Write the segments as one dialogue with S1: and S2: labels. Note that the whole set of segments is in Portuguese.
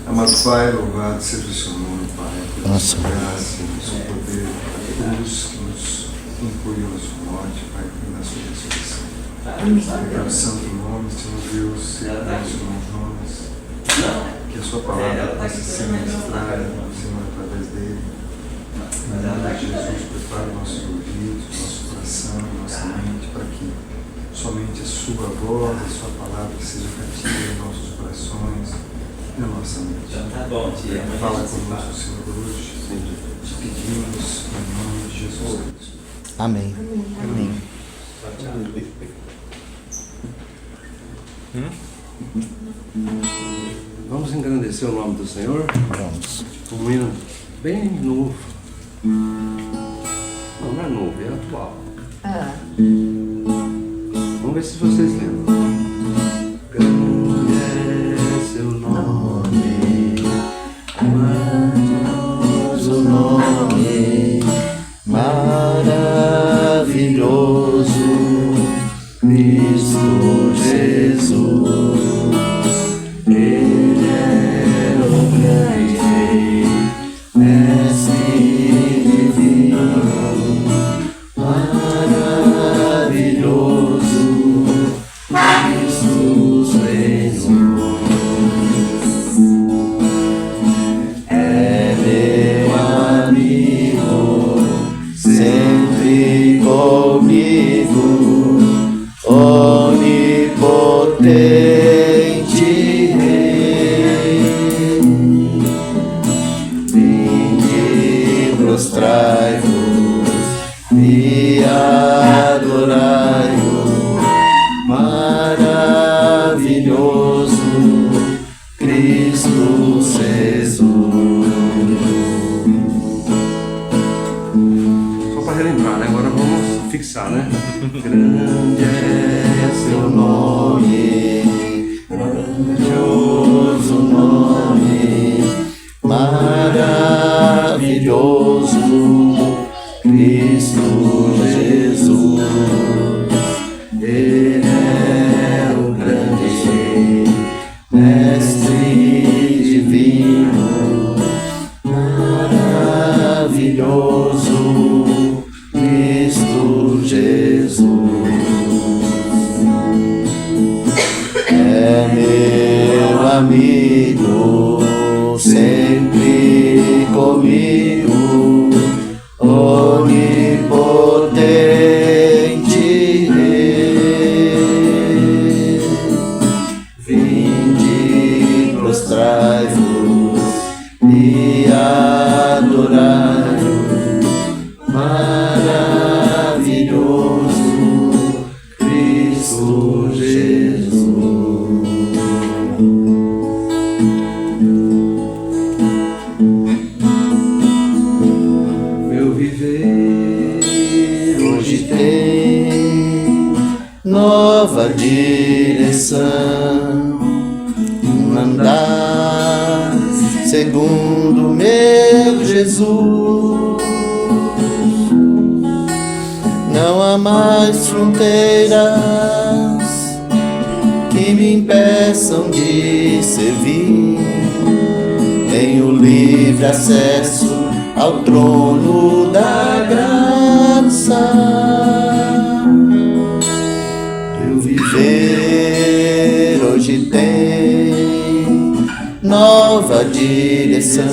S1: Amado Pai, louvado seja o seu nome, Pai, pela sua graça, pelo seu poder, pela cruz que nos incluiu na sua morte, Pai, e na sua ressurreição. Pelo santo nome, Senhor Deus, seja nos nomes, que a sua palavra possa ser ministrada, Senhor, através dele. Em nome de Jesus, prepare nossos ouvidos, nosso coração, nossa mente, para que somente a sua voz, a sua palavra seja cativa em nossos corações e na nossa mente. Fala conosco, Senhor, hoje. Te pedimos em nome de Jesus Cristo.
S2: Amém. Amém.
S3: Vamos engrandecer o nome do Senhor?
S2: Vamos.
S3: Um hino bem novo. Não é novo, é atual. Vamos ver se vocês lembram. Grande é seu nome,
S2: Maravilhoso nome, maravilhoso, Cristo Jesus. Ele é o grande Rei, Mestre divino, maravilhoso, Cristo Senhor. É meu amigo, sempre comigo, onipotente Rei. Vinde, prostrai-vos e adorai-o, maravilhoso Cristo Jesus.
S3: Só para relembrar, né? Agora vamos fixar, né? Grande é seu nome,
S2: Grandioso nome, maravilhoso Cristo Jesus. Ele é o grande Rei, Mestre divino, maravilhoso Cristo Jesus. É meu amigo, sempre comigo, onipotente Rei. Vinde, prostrai-vos e adorai-o, maravilhoso Cristo Jesus.
S3: meu viver.
S2: Hoje tem nova direção, andar segundo meu Jesus. Não há mais fronteiras que me impeçam de servir. Tenho livre acesso ao trono da graça. Meu viver hoje tem nova direção,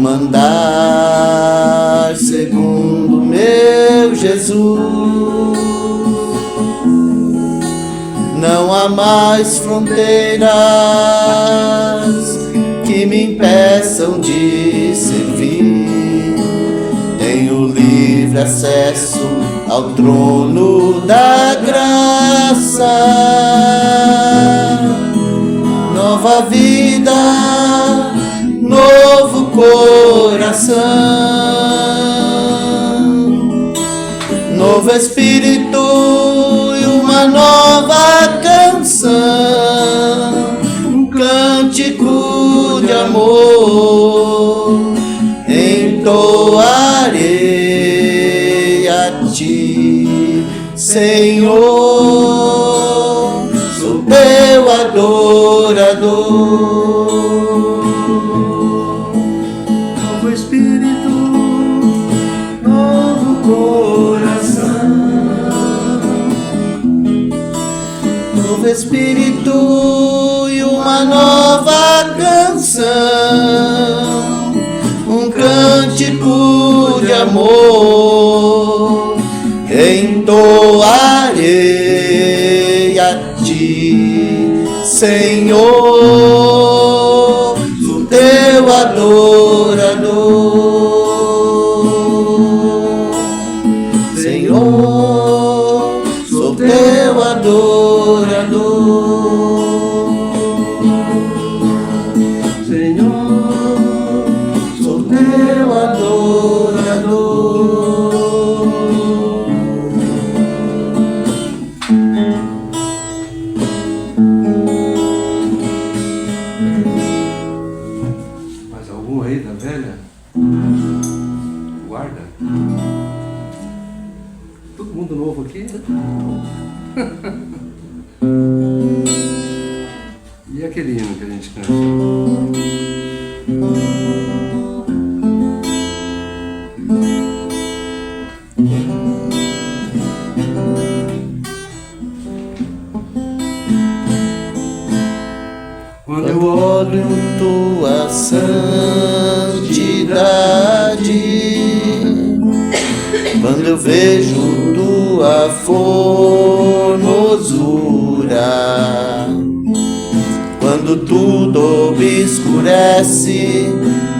S2: andar segundo meu Jesus. Não há mais fronteiras que me impeçam de servir. Tenho livre acesso ao trono da graça. Nova vida, novo coração, novo espírito e uma nova canção, um cântico de amor entoarei a ti, Senhor. Sou teu adorador.
S3: Novo espírito, novo coração.
S2: Novo espírito e uma nova canção, um cântico de amor entoarei a ti, Senhor, o teu adorador. Senhor, sou teu adorador.
S3: Senhor,
S2: Sou teu adorador.
S3: mais algum aí da velha? Guarda. Todo mundo novo aqui? E aquele hino que a gente canta? Quando eu olho
S2: Tua santidade, quando eu vejo tua formosura, quando tudo obscurece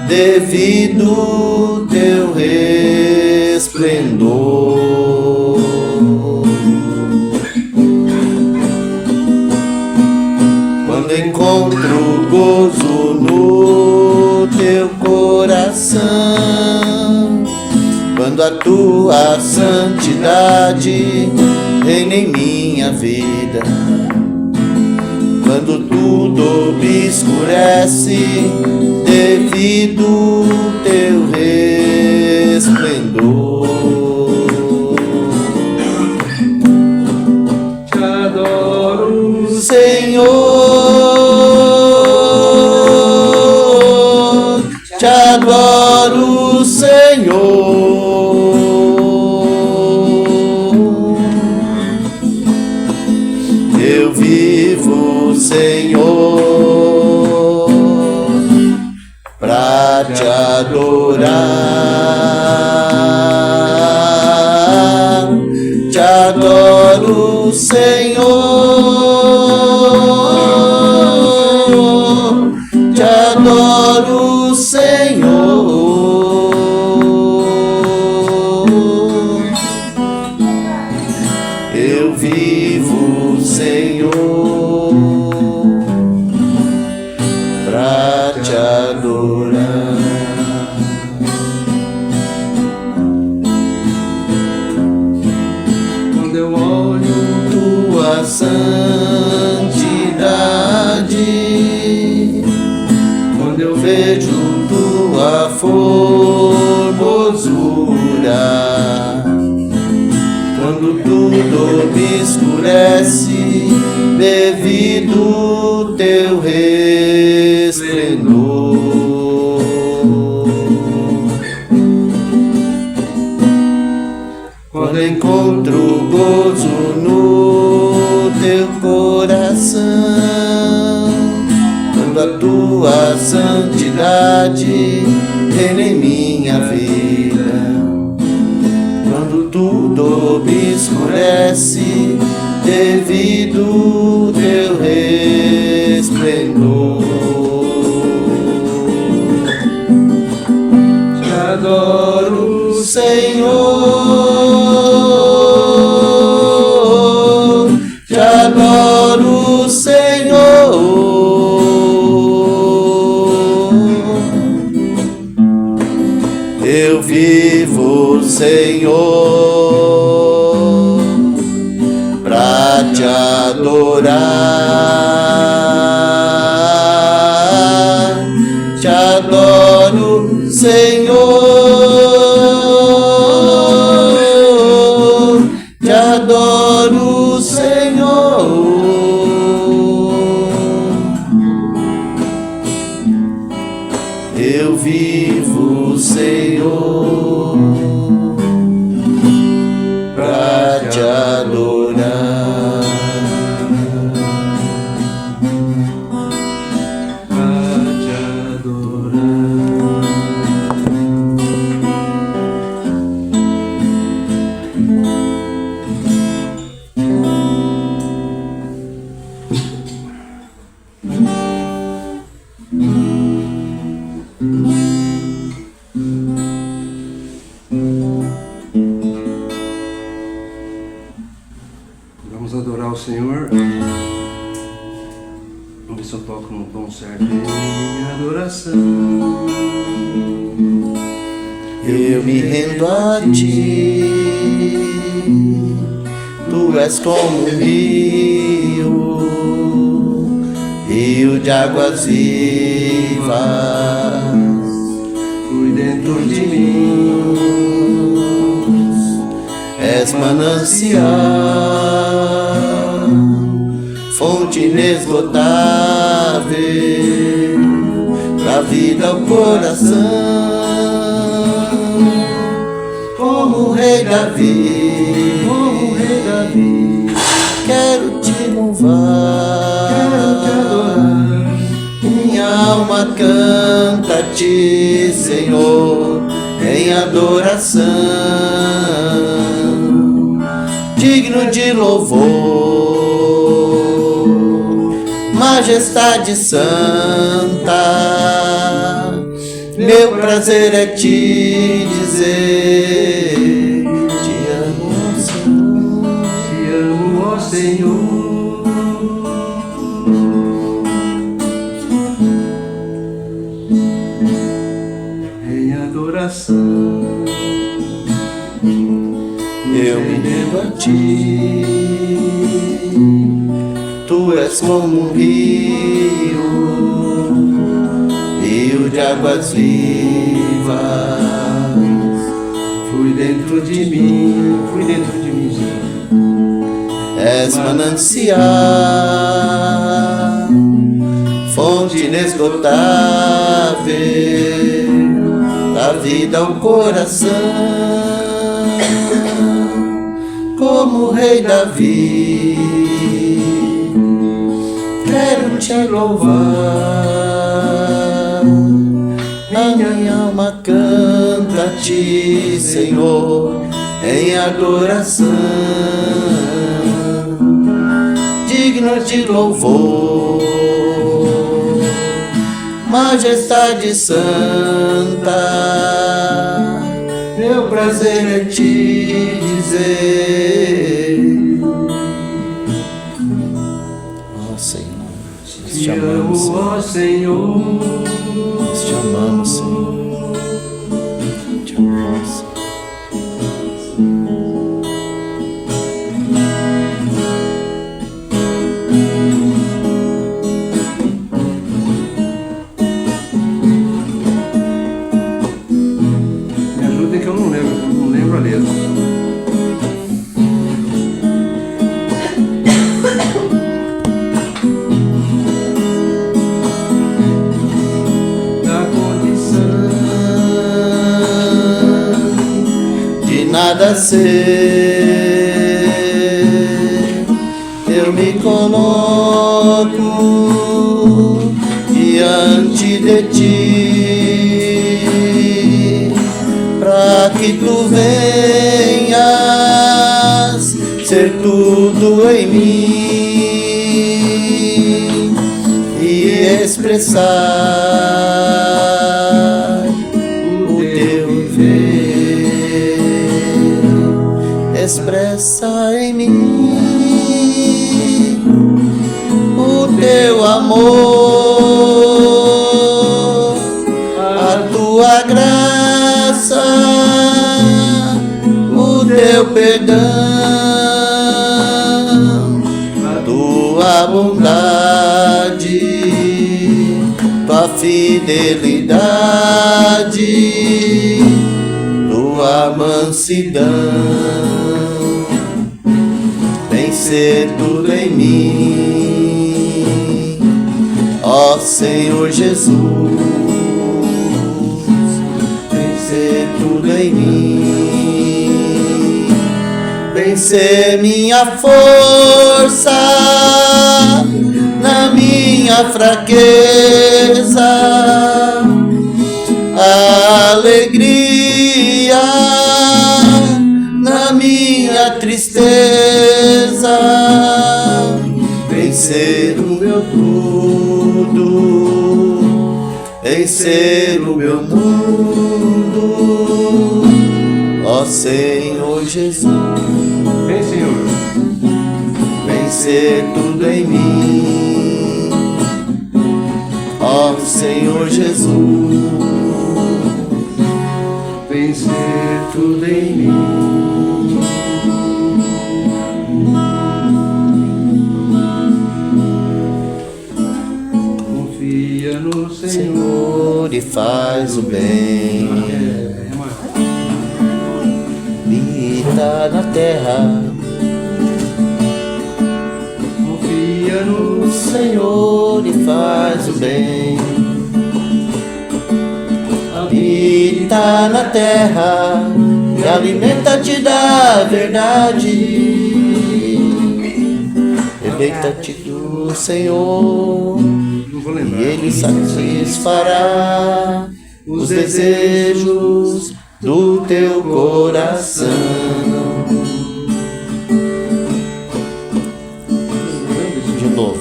S2: devido teu resplendor. Quando encontro gozo no teu coração, quando a tua santidade reina em minha vida, quando tudo obscurece devido teu resplendor.
S3: te adoro,
S2: Senhor, te adoro, Senhor. Eu vivo, Senhor, pra te adorar. Te adoro, Senhor, te adoro, Senhor. Eu vivo, Senhor, pra te adorar.
S3: quando eu olho
S2: Tua santidade,
S3: quando eu
S2: vejo tua formosura, quando tudo obscurece devido teu resplendor. Quando encontro gozo no teu coração, quando a tua santidade reina em minha vida, quando tudo obscurece devido teu resplendor. Te adoro, Senhor, te adoro, Senhor. Eu vivo, Senhor, pra te adorar. Te adoro, Senhor, te adoro, Senhor. eu vivo, Senhor, pra te adorar.
S3: Pra te adorar. Vamos adorar o Senhor. Vamos ver se eu toco no tom certo. Em adoração.
S2: Eu me rendo a ti, tu és como um rio de águas vivas,
S3: Flui dentro de mim.
S2: és manancial, fonte inesgotável, da vida ao coração. Como o rei Davi, quero te louvar,
S3: Quero te adorar.
S2: minha alma canta a ti, Senhor, em adoração, digno de louvor, majestade santa. Meu prazer é te dizer, te amo, Senhor.
S3: Te amo, ó Senhor. Em adoração.
S2: Eu me rendo a ti, tu és como um rio de águas vivas,
S3: Flui dentro de mim. Flui dentro de mim, Senhor.
S2: és manancial, fonte inesgotável, da vida ao coração. Como o rei Davi, quero te louvar, a minha alma canta a ti, Senhor, em adoração, digno de louvor, majestade santa. Meu prazer é te dizer, ó Senhor, nós
S3: Te amo, ó Senhor.
S2: nós te amamos, Senhor, te amamos, Senhor.
S3: Me ajuda que eu não lembro a letra. Da condição
S2: De nada ser, eu me coloco diante de ti, pra que tu venhas ser tudo em mim e expressar o teu viver. Expressa em mim o teu amor, a tua graça, o teu perdão, a tua bondade, tua fidelidade, tua mansidão. Vem ser tudo em mim, ó Senhor Jesus. ser tudo em mim. Vem ser minha força na minha fraqueza, alegria na minha tristeza. Vem ser o meu tudo, vem ser o meu mundo, ó Senhor Jesus.
S3: Vem, Senhor.
S2: Vem ser tudo em mim, ó Senhor Jesus.
S3: Vem ser tudo em mim. Confia no Senhor.
S2: Senhor, e faz o bem. Habita na terra.
S3: Confia no
S2: O Senhor e faz o bem. Habita na terra e alimenta-te da verdade. Deleita-te do Senhor
S3: Não vou
S2: e
S3: lembrar.
S2: Ele satisfará os desejos do teu coração. De novo.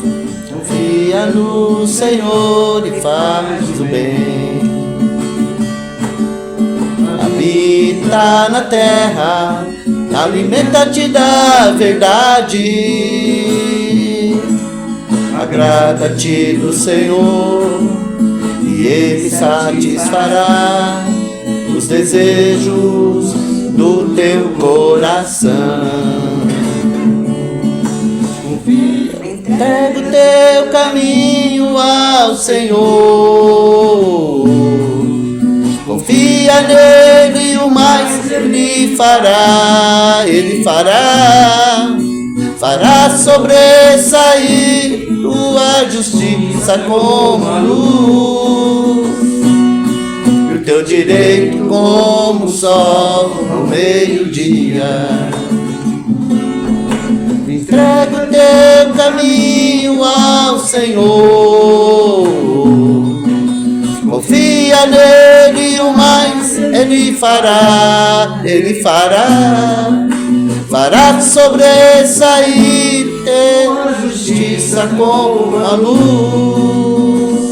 S2: Confia no Senhor e faz o bem. Habita na terra, alimenta-te da verdade. Agrada-te do Senhor e Ele satisfará os desejos do teu coração. Entrega o teu caminho ao Senhor. Confia nele, o mais Ele fará. Ele fará sobressair tua justiça como a luz, e o teu direito como o sol ao meio-dia. Entrega o teu caminho ao Senhor. Confia nele, o mais Ele fará. Ele fará sobressair tua justiça como a luz,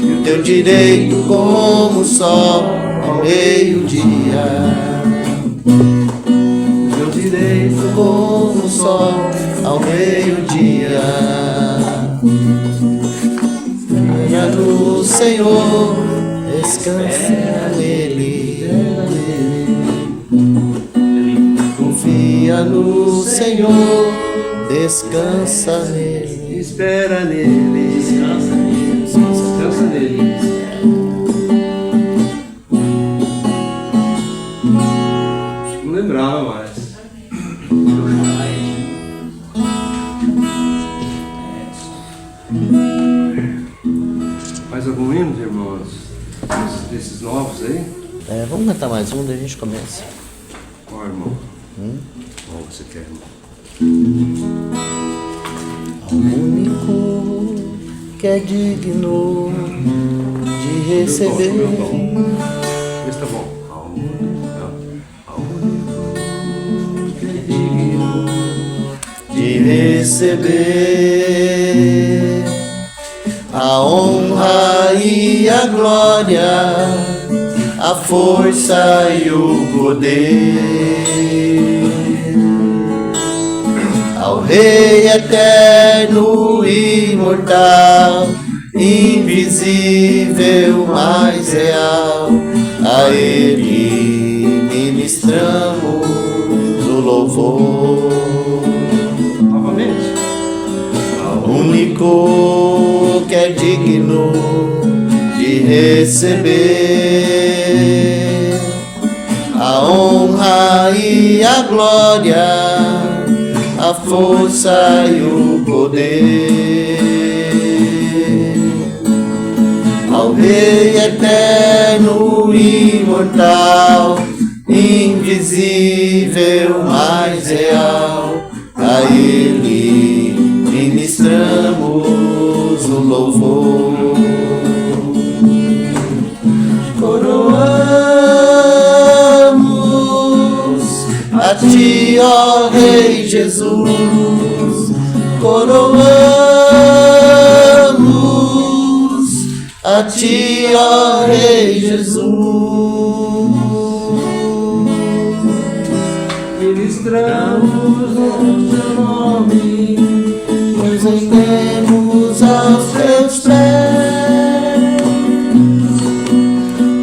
S2: e o teu direito como o sol ao meio-dia. O teu direito como o sol ao meio-dia. Confia no Senhor, descansa nele. Confia no Senhor, descansa nele.
S3: Espera nele. Descansa nele. Descansa nele. Não lembrava mais. Mais algum hino, irmãos? Desses novos aí?
S2: Vamos cantar mais um, daí a gente começa.
S3: Qual, irmão? Qual você quer, irmão?
S2: Ao único que é digno de receber.
S3: Esse tá bom. Ao único que é digno
S2: De receber a honra e a glória, a força e o poder, ao Rei eterno e imortal, invisível, mas real, a Ele ministramos o louvor.
S3: novamente.
S2: Ao único que é digno de receber a honra e a glória, a força e o poder, ao Rei eterno, imortal, invisível, mais real, a Ele ministramos o louvor. Coroamos a Ti, ó Rei Jesus, coroamos a Ti, ó Rei Jesus. Ministramos o Teu nome, nos rendemos aos Teus pés,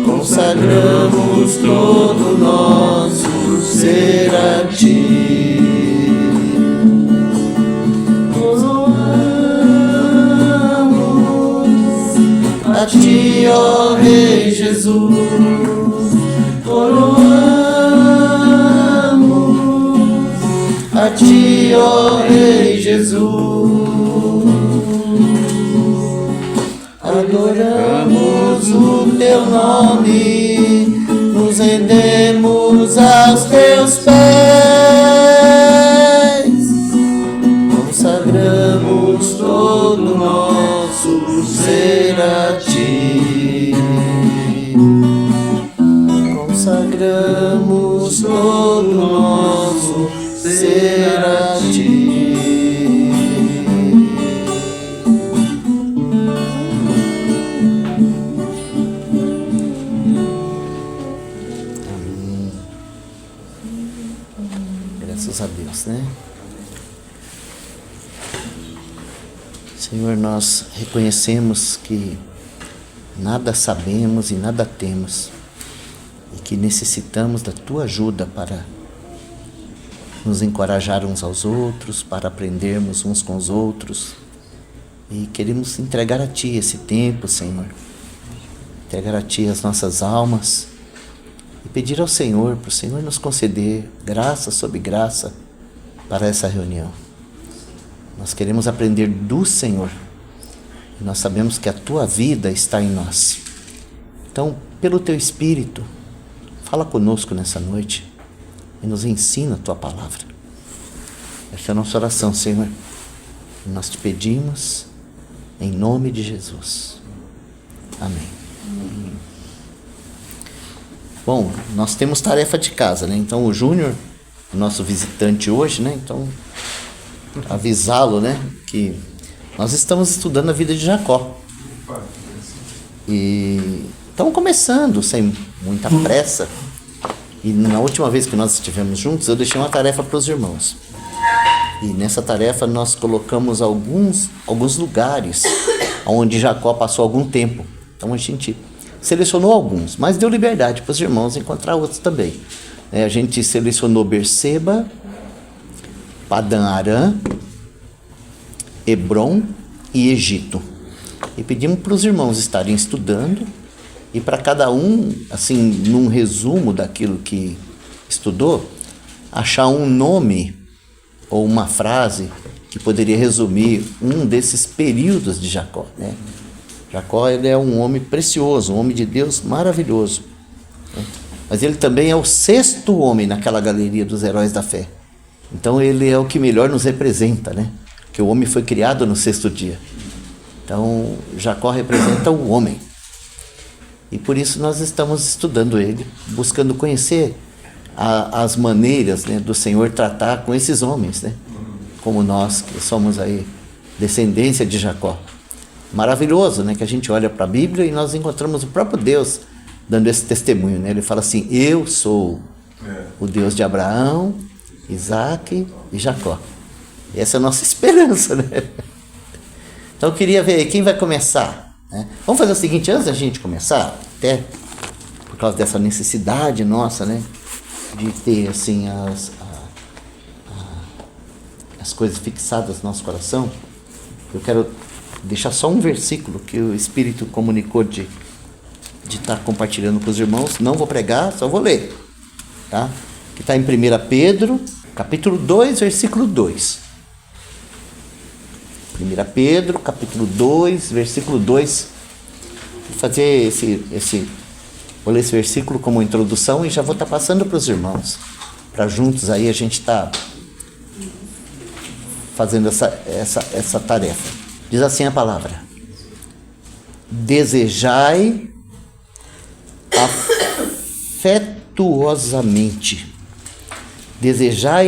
S2: consagramos todo o nosso ser a Ti. A Ti, ó Rei Jesus, coroamos a Ti, ó Rei Jesus. Adoramos o Teu nome, nos rendemos aos Teus pés, consagramos todo o nosso ser a Ti. Consagramos todo o nosso ser a Ti. Amém. Graças a Deus, né? Senhor, nós reconhecemos que nada sabemos e nada temos, e que necessitamos da Tua ajuda para nos encorajar uns aos outros, para aprendermos uns com os outros. E queremos entregar a Ti esse tempo, Senhor. Entregar a Ti as nossas almas e pedir ao Senhor, para o Senhor nos conceder graça sobre graça para essa reunião. Nós queremos aprender do Senhor. E nós sabemos que a Tua vida está em nós. Então, pelo Teu Espírito, fala conosco nessa noite e nos ensina a Tua palavra. Essa é a nossa oração, Senhor. E nós te pedimos em nome de Jesus. Amém. Bom, nós temos tarefa de casa, né? Então o Júnior, o nosso visitante hoje, né? Então, avisá-lo, né? Que nós estamos estudando a vida de Jacó. E estamos começando sem muita pressa. E na última vez que nós estivemos juntos, eu deixei uma tarefa para os irmãos. E nessa tarefa nós colocamos alguns lugares onde Jacó passou algum tempo. Então a gente selecionou alguns, mas deu liberdade para os irmãos encontrar outros também. A gente selecionou Berseba, Padã Arã, Hebron e Egito. E pedimos para os irmãos estarem estudando e para cada um, assim, num resumo daquilo que estudou, achar um nome ou uma frase que poderia resumir um desses períodos de Jacó, né? Jacó, ele é um homem precioso, um homem de Deus maravilhoso, né? Mas ele também é o sexto homem naquela galeria dos heróis da fé. Então ele é o que melhor nos representa, né? Porque o homem foi criado no sexto dia. Então Jacó representa o homem. E por isso nós estamos estudando ele, buscando conhecer as maneiras, né, do Senhor tratar com esses homens, né? Como nós, que somos aí descendência de Jacó. Maravilhoso, né? Que a gente olha para a Bíblia e nós encontramos o próprio Deus dando esse testemunho, né? Ele fala assim: eu sou o Deus de Abraão, Isaac e Jacó. E essa é a nossa esperança, né? Então eu queria ver quem vai começar, né? Vamos fazer o seguinte, antes da gente começar, até por causa dessa necessidade nossa, né, de ter assim as coisas fixadas no nosso coração, eu quero deixar só um versículo que o Espírito comunicou de estar compartilhando com os irmãos. Não vou pregar, só vou ler, tá? Que está em 1 Pedro, capítulo 2, versículo 2. 1 Pedro, capítulo 2, versículo 2. fazer vou ler esse versículo como introdução e já vou estar passando para os irmãos, para juntos aí a gente estar fazendo essa tarefa. Diz assim a palavra: desejai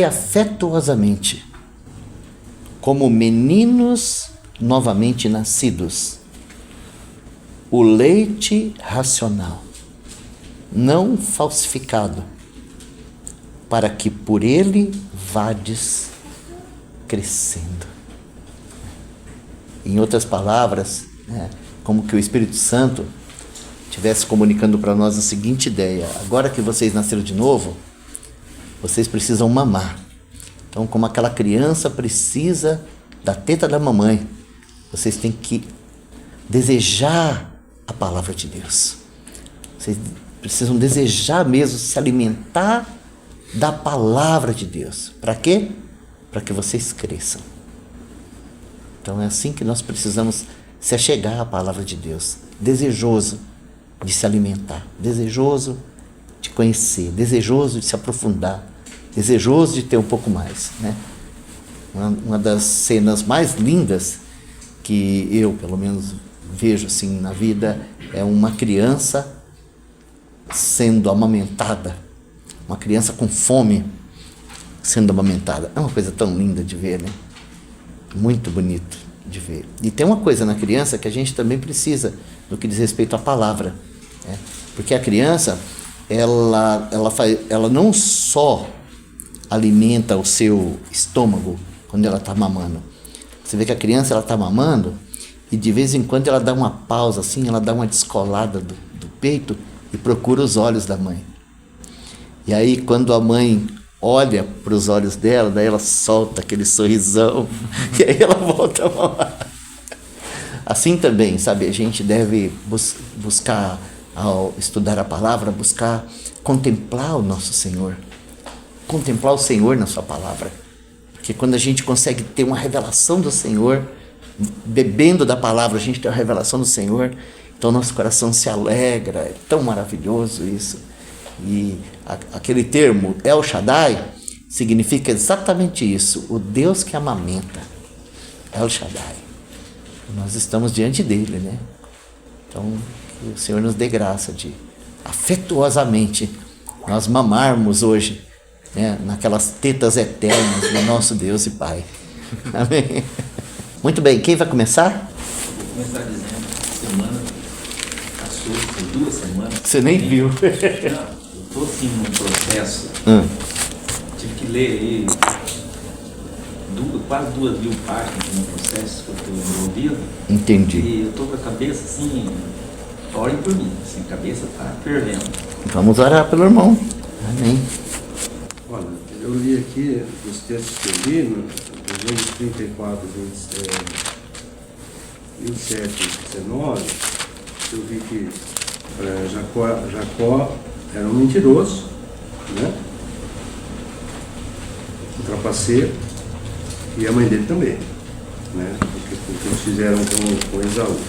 S2: afetuosamente, como meninos novamente nascidos, o leite racional, não falsificado, para que por ele vades crescendo. Em outras palavras, como que o Espírito Santo estivesse comunicando para nós a seguinte ideia: agora que vocês nasceram de novo, vocês precisam mamar. Então, como aquela criança precisa da teta da mamãe, vocês têm que desejar a palavra de Deus. Vocês precisam desejar mesmo se alimentar da palavra de Deus. Para quê? Para que vocês cresçam. Então é assim que nós precisamos se achegar à palavra de Deus, desejoso de se alimentar, desejoso de conhecer, desejoso de se aprofundar, desejoso de ter um pouco mais, né? Uma das cenas mais lindas que eu, pelo menos, vejo assim na vida é uma criança sendo amamentada, uma criança com fome sendo amamentada. É uma coisa tão linda de ver, né? Muito bonito de ver. E tem uma coisa na criança que a gente também precisa no que diz respeito à palavra, né? Porque a criança, ela não só alimenta o seu estômago quando ela está mamando. Você vê que a criança está mamando e de vez em quando ela dá uma pausa assim, ela dá uma descolada do peito e procura os olhos da mãe. E aí quando a mãe olha para os olhos dela, daí ela solta aquele sorrisão e aí ela volta a mamar. Assim também, sabe, a gente deve buscar, ao estudar a palavra, buscar contemplar o nosso Senhor, contemplar o Senhor na sua palavra, porque quando a gente consegue ter uma revelação do Senhor, bebendo da palavra, a gente tem a revelação do Senhor, então nosso coração se alegra, é tão maravilhoso isso. E aquele termo El Shaddai significa exatamente isso, o Deus que amamenta, El Shaddai. Nós estamos diante dele, né? Então que o Senhor nos dê graça de afetuosamente nós mamarmos hoje, né, naquelas tetas eternas do nosso Deus e Pai. Amém? Muito bem, quem vai começar?
S4: Vou começar dizendo que semana passou, por 2 semanas.
S2: Você nem viu.
S4: Não, eu estou assim num processo. Tive que ler aí quase 2.000 páginas no processo que eu estou envolvido.
S2: Entendi.
S4: E eu estou com a cabeça assim, orem por mim, assim, a cabeça está fervendo.
S2: Vamos orar pelo irmão. Amém.
S3: Olha, eu li aqui os textos que eu li, no Gênesis 34, 27 e 19, eu vi que Jacó era um mentiroso, né? Um trapaceiro, e a mãe dele também, né? Porque eles fizeram com Esaú.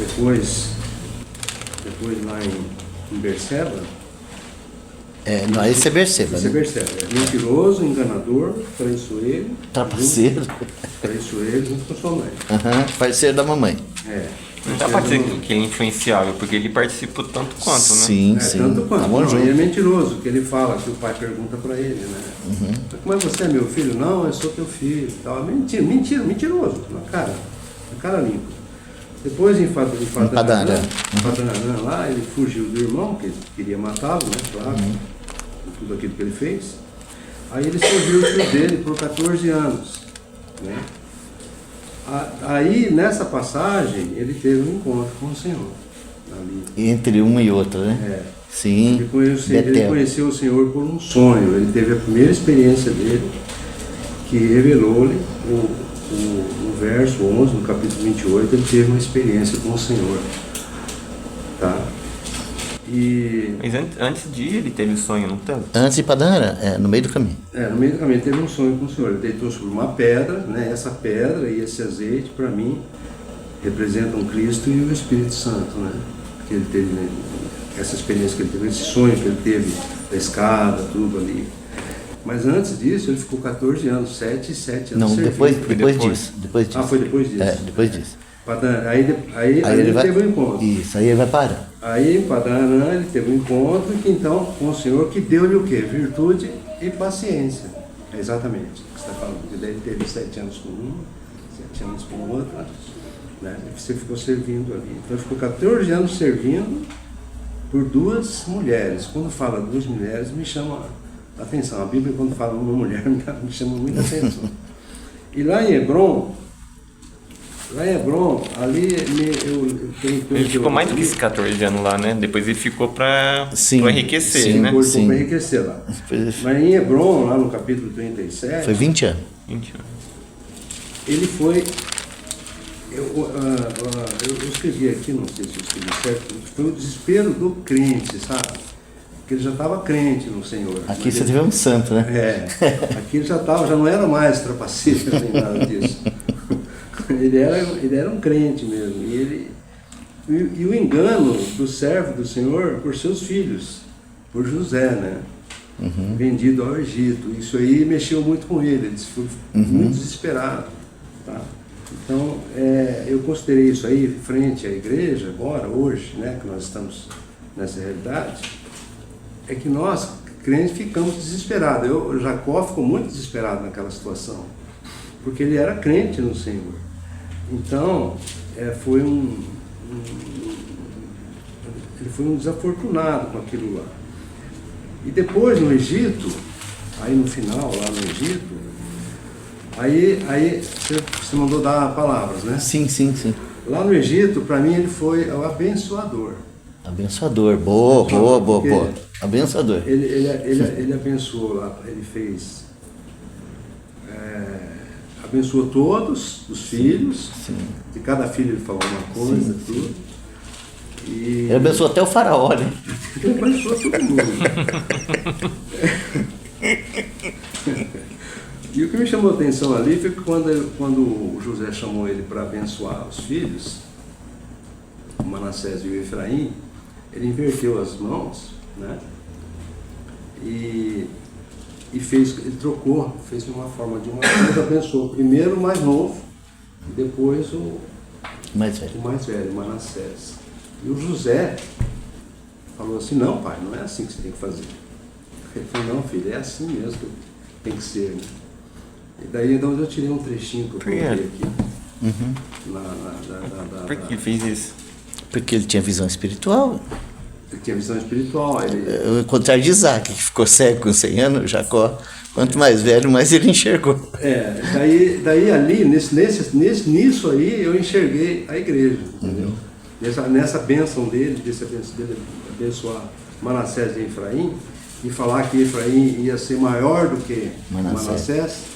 S3: Depois lá em Berseba,
S2: Não, esse é Berseba,
S3: você
S2: né?
S3: percebe, é mentiroso, enganador, traiçoeiro,
S2: Trapaceiro.
S3: traiçoeiro junto com sua mãe.
S2: Parceiro da mamãe.
S5: Não dá pra dizer que ele é influenciável, porque ele participa tanto quanto, né?
S2: Sim,
S3: É,
S2: sim.
S3: tanto quanto.
S2: Tá bom,
S3: Não,
S2: junto.
S3: ele é mentiroso, que ele fala, que o pai pergunta pra ele, né? Como é que você é meu filho? Não, eu sou teu filho. Tal. Mentiroso, na cara limpa. Depois em Padan Aram, lá, ele fugiu do irmão, que ele queria matá-lo, né? Claro, por tudo aquilo que ele fez. Aí ele serviu o filho dele por 14 anos, né? Aí, nessa passagem, ele teve um encontro com o Senhor. Ali.
S2: Entre uma e outra, né? Sim.
S3: Ele conheceu o Senhor por um sonho. Ele teve a primeira experiência dele, que revelou-lhe o verso 11, no capítulo 28, ele teve uma experiência com o Senhor. Tá?
S5: Mas antes de ir, ele teve o sonho, não teve?
S2: Antes de Padan Aram, no meio do caminho.
S3: No meio do caminho teve um sonho com o Senhor. Ele deitou sobre uma pedra, né? Essa pedra e esse azeite, para mim, representam Cristo e o Espírito Santo, né? Que ele teve, né? Essa experiência que ele teve, esse sonho que ele teve da escada, tudo ali. Mas antes disso, ele ficou 14 anos, 7 e 7 anos
S2: Não,
S3: servindo.
S2: depois disso.
S3: Ah, foi depois disso?
S2: É, depois disso.
S3: Aí ele teve um encontro.
S2: Isso, aí ele vai parar.
S3: Aí, em Padanarã, ele teve um encontro que, então, com o Senhor, que deu-lhe o quê? Virtude e paciência. É exatamente o que você está falando. Porque daí ele teve 7 anos com um, 7 anos com o outro, né? E você ficou servindo ali. Então, ele ficou 14 anos servindo por 2 mulheres. Quando fala 2 mulheres, me chama a atenção. A Bíblia, quando fala uma mulher, me chama muita atenção. E lá em Hebron, ali eu tenho...
S5: Ele ficou mais do que esses 14 anos lá, né? Depois ele ficou pra enriquecer,
S2: sim,
S5: né?
S3: Depois
S2: Sim.
S3: para enriquecer lá.
S2: Foi
S3: Mas em Hebron, lá no capítulo 37,
S2: 20 anos.
S5: 20 anos.
S3: ele foi... Eu escrevi aqui, não sei se eu escrevi certo, foi o desespero do crente, sabe? Porque ele já estava crente no Senhor.
S2: Aqui você teve um santo, né?
S3: Aqui ele já não era mais trapaceiro nem nada disso. Ele era um crente mesmo. E o engano do servo do Senhor por seus filhos, por José, né? Vendido ao Egito. Isso aí mexeu muito com ele, ele ficou muito desesperado. Tá? Então, eu considerei isso aí frente à igreja, agora, hoje, né, que nós estamos nessa realidade, é que nós, crentes, ficamos desesperados. Jacó ficou muito desesperado naquela situação, porque ele era crente no Senhor. Então, ele foi um desafortunado com aquilo lá. E depois no Egito, aí no final, lá no Egito, aí você mandou dar palavras, né?
S2: Sim.
S3: Lá no Egito, para mim, ele foi o abençoador.
S2: Abençoador, boa. Abençoador.
S3: Ele abençoou lá, ele fez... abençoou todos os filhos, de cada filho ele falou uma coisa, tudo. E
S2: Ele abençoou até o faraó, né?
S3: ele abençoou todo mundo. E o que me chamou a atenção ali foi que quando o José chamou ele para abençoar os filhos, o Manassés e o Efraim, ele inverteu as mãos, né? E ele trocou, fez uma forma de uma coisa, abençoou primeiro o mais novo e depois o mais velho, o Manassés. E o José falou assim: não, pai, não é assim que você tem que fazer. Ele falou: não, filho, é assim mesmo que tem que ser, né? E daí então eu tirei um trechinho que eu coloquei aqui.
S5: Por que ele fez isso?
S2: Porque ele tinha visão espiritual.
S3: Ele tinha visão espiritual.
S2: O contrário de Isaac, que ficou cego com 100 anos, Jacó, quanto mais velho, mais ele enxergou.
S3: Daí ali, nisso aí, eu enxerguei a igreja, entendeu? Nessa bênção dele, abençoar Manassés e Efraim, e falar que Efraim ia ser maior do que Manassés,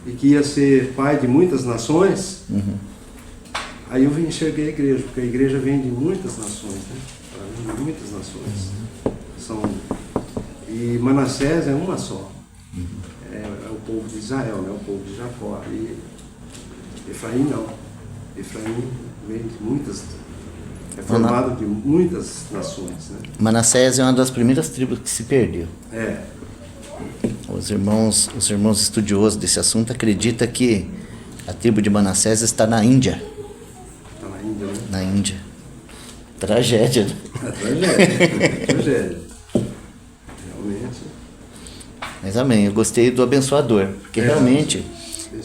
S3: e que ia ser pai de muitas nações. Aí eu enxerguei a igreja, porque a igreja vem de muitas nações, né? Ela vem de muitas nações. E Manassés é uma só. É o povo de Israel, né? O povo de Jacó. E Efraim não. Efraim vem de muitas, é formado de muitas nações, né?
S2: Manassés é uma das primeiras tribos que se perdeu. Os irmãos estudiosos desse assunto acreditam que a tribo de Manassés está na Índia.
S3: Está na Índia, né?
S2: Na Índia. Tragédia, né?
S3: Tragédia. Realmente.
S2: Mas amém, eu gostei do abençoador, porque realmente